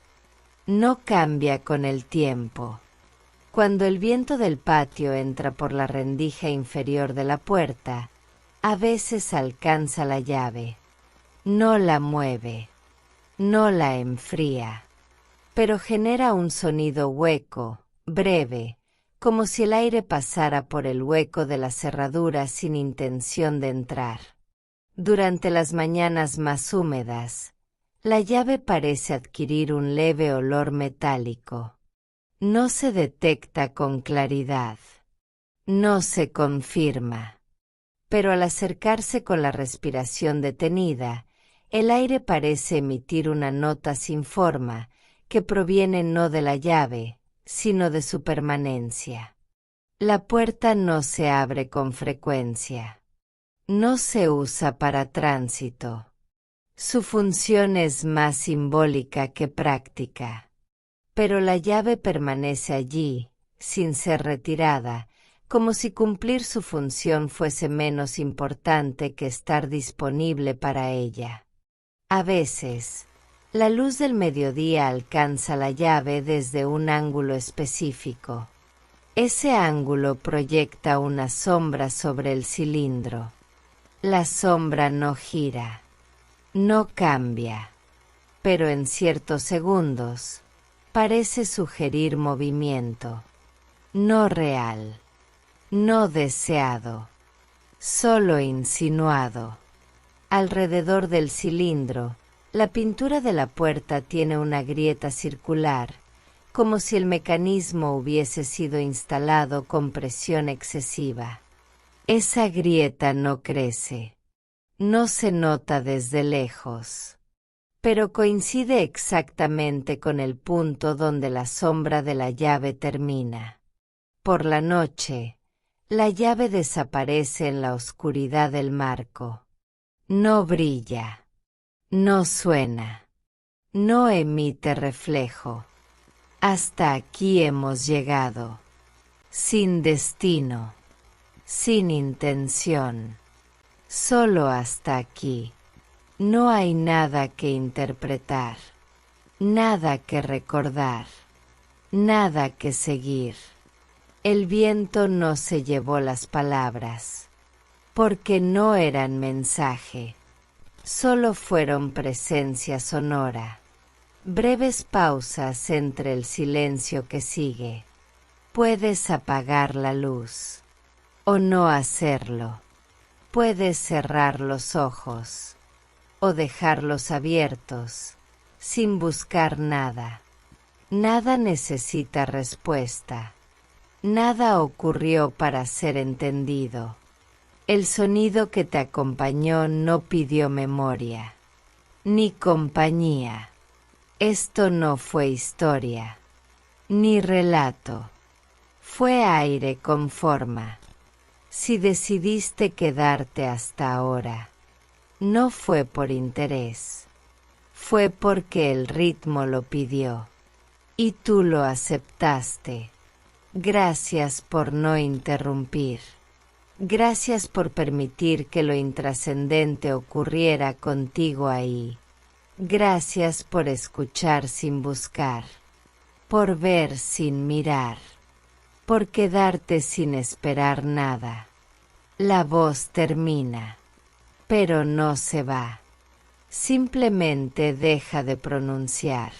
Speaker 1: No cambia con el tiempo. Cuando el viento del patio entra por la rendija inferior de la puerta, a veces alcanza la llave. No la mueve. No la enfría. Pero genera un sonido hueco, breve, como si el aire pasara por el hueco de la cerradura sin intención de entrar. Durante las mañanas más húmedas, la llave parece adquirir un leve olor metálico. No se detecta con claridad. No se confirma. Pero al acercarse con la respiración detenida, el aire parece emitir una nota sin forma, que proviene no de la llave, sino de su permanencia. La puerta no se abre con frecuencia. No se usa para tránsito. Su función es más simbólica que práctica. Pero la llave permanece allí, sin ser retirada, como si cumplir su función fuese menos importante que estar disponible para ella. A veces, la luz del mediodía alcanza la llave desde un ángulo específico. Ese ángulo proyecta una sombra sobre el cilindro. La sombra no gira, no cambia, pero en ciertos segundos parece sugerir movimiento, no real, no deseado, solo insinuado. Alrededor del cilindro, la pintura de la puerta tiene una grieta circular, como si el mecanismo hubiese sido instalado con presión excesiva. Esa grieta no crece, no se nota desde lejos, pero coincide exactamente con el punto donde la sombra de la llave termina. Por la noche, la llave desaparece en la oscuridad del marco. No brilla, no suena, no emite reflejo. Hasta aquí hemos llegado, sin destino, sin intención, solo hasta aquí. No hay nada que interpretar, nada que recordar, nada que seguir. El viento no se llevó las palabras, porque no eran mensaje, solo fueron presencia sonora, breves pausas entre el silencio que sigue. Puedes apagar la luz, o no hacerlo. Puedes cerrar los ojos, o dejarlos abiertos, sin buscar nada. Nada necesita respuesta. Nada ocurrió para ser entendido. El sonido que te acompañó no pidió memoria, ni compañía. Esto no fue historia, ni relato. Fue aire con forma. Si decidiste quedarte hasta ahora, no fue por interés. Fue porque el ritmo lo pidió, y tú lo aceptaste. Gracias por no interrumpir. Gracias por permitir que lo intrascendente ocurriera contigo ahí. Gracias por escuchar sin buscar, por ver sin mirar, por quedarte sin esperar nada. La voz termina, pero no se va. Simplemente deja de pronunciar.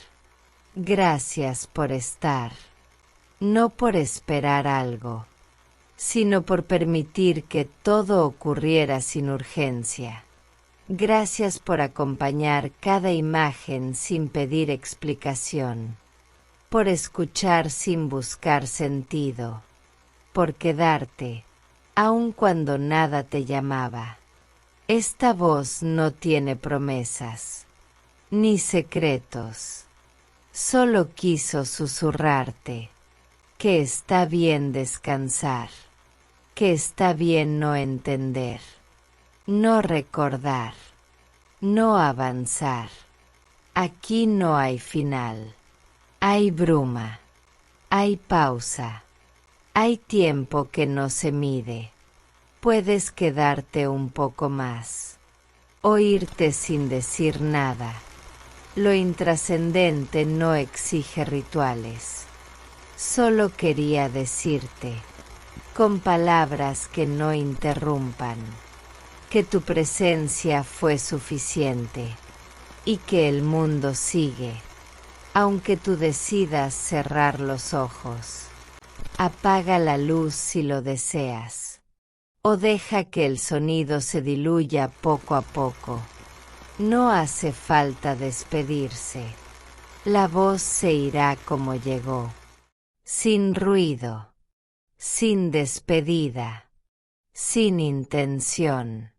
Speaker 1: Gracias por estar, no por esperar algo, sino por permitir que todo ocurriera sin urgencia. Gracias por acompañar cada imagen sin pedir explicación, por escuchar sin buscar sentido, por quedarte, aun cuando nada te llamaba. Esta voz no tiene promesas, ni secretos, solo quiso susurrarte que está bien descansar, que está bien no entender, no recordar, no avanzar. Aquí no hay final, hay bruma, hay pausa, Hay tiempo que no se mide. Puedes quedarte un poco más. O irte sin decir nada. Lo intrascendente no exige rituales. Solo quería decirte, con palabras que no interrumpan, que tu presencia fue suficiente y que el mundo sigue, aunque tú decidas cerrar los ojos. Apaga la luz si lo deseas, o deja que el sonido se diluya poco a poco. No hace falta despedirse. La voz se irá como llegó, sin ruido, sin despedida, sin intención.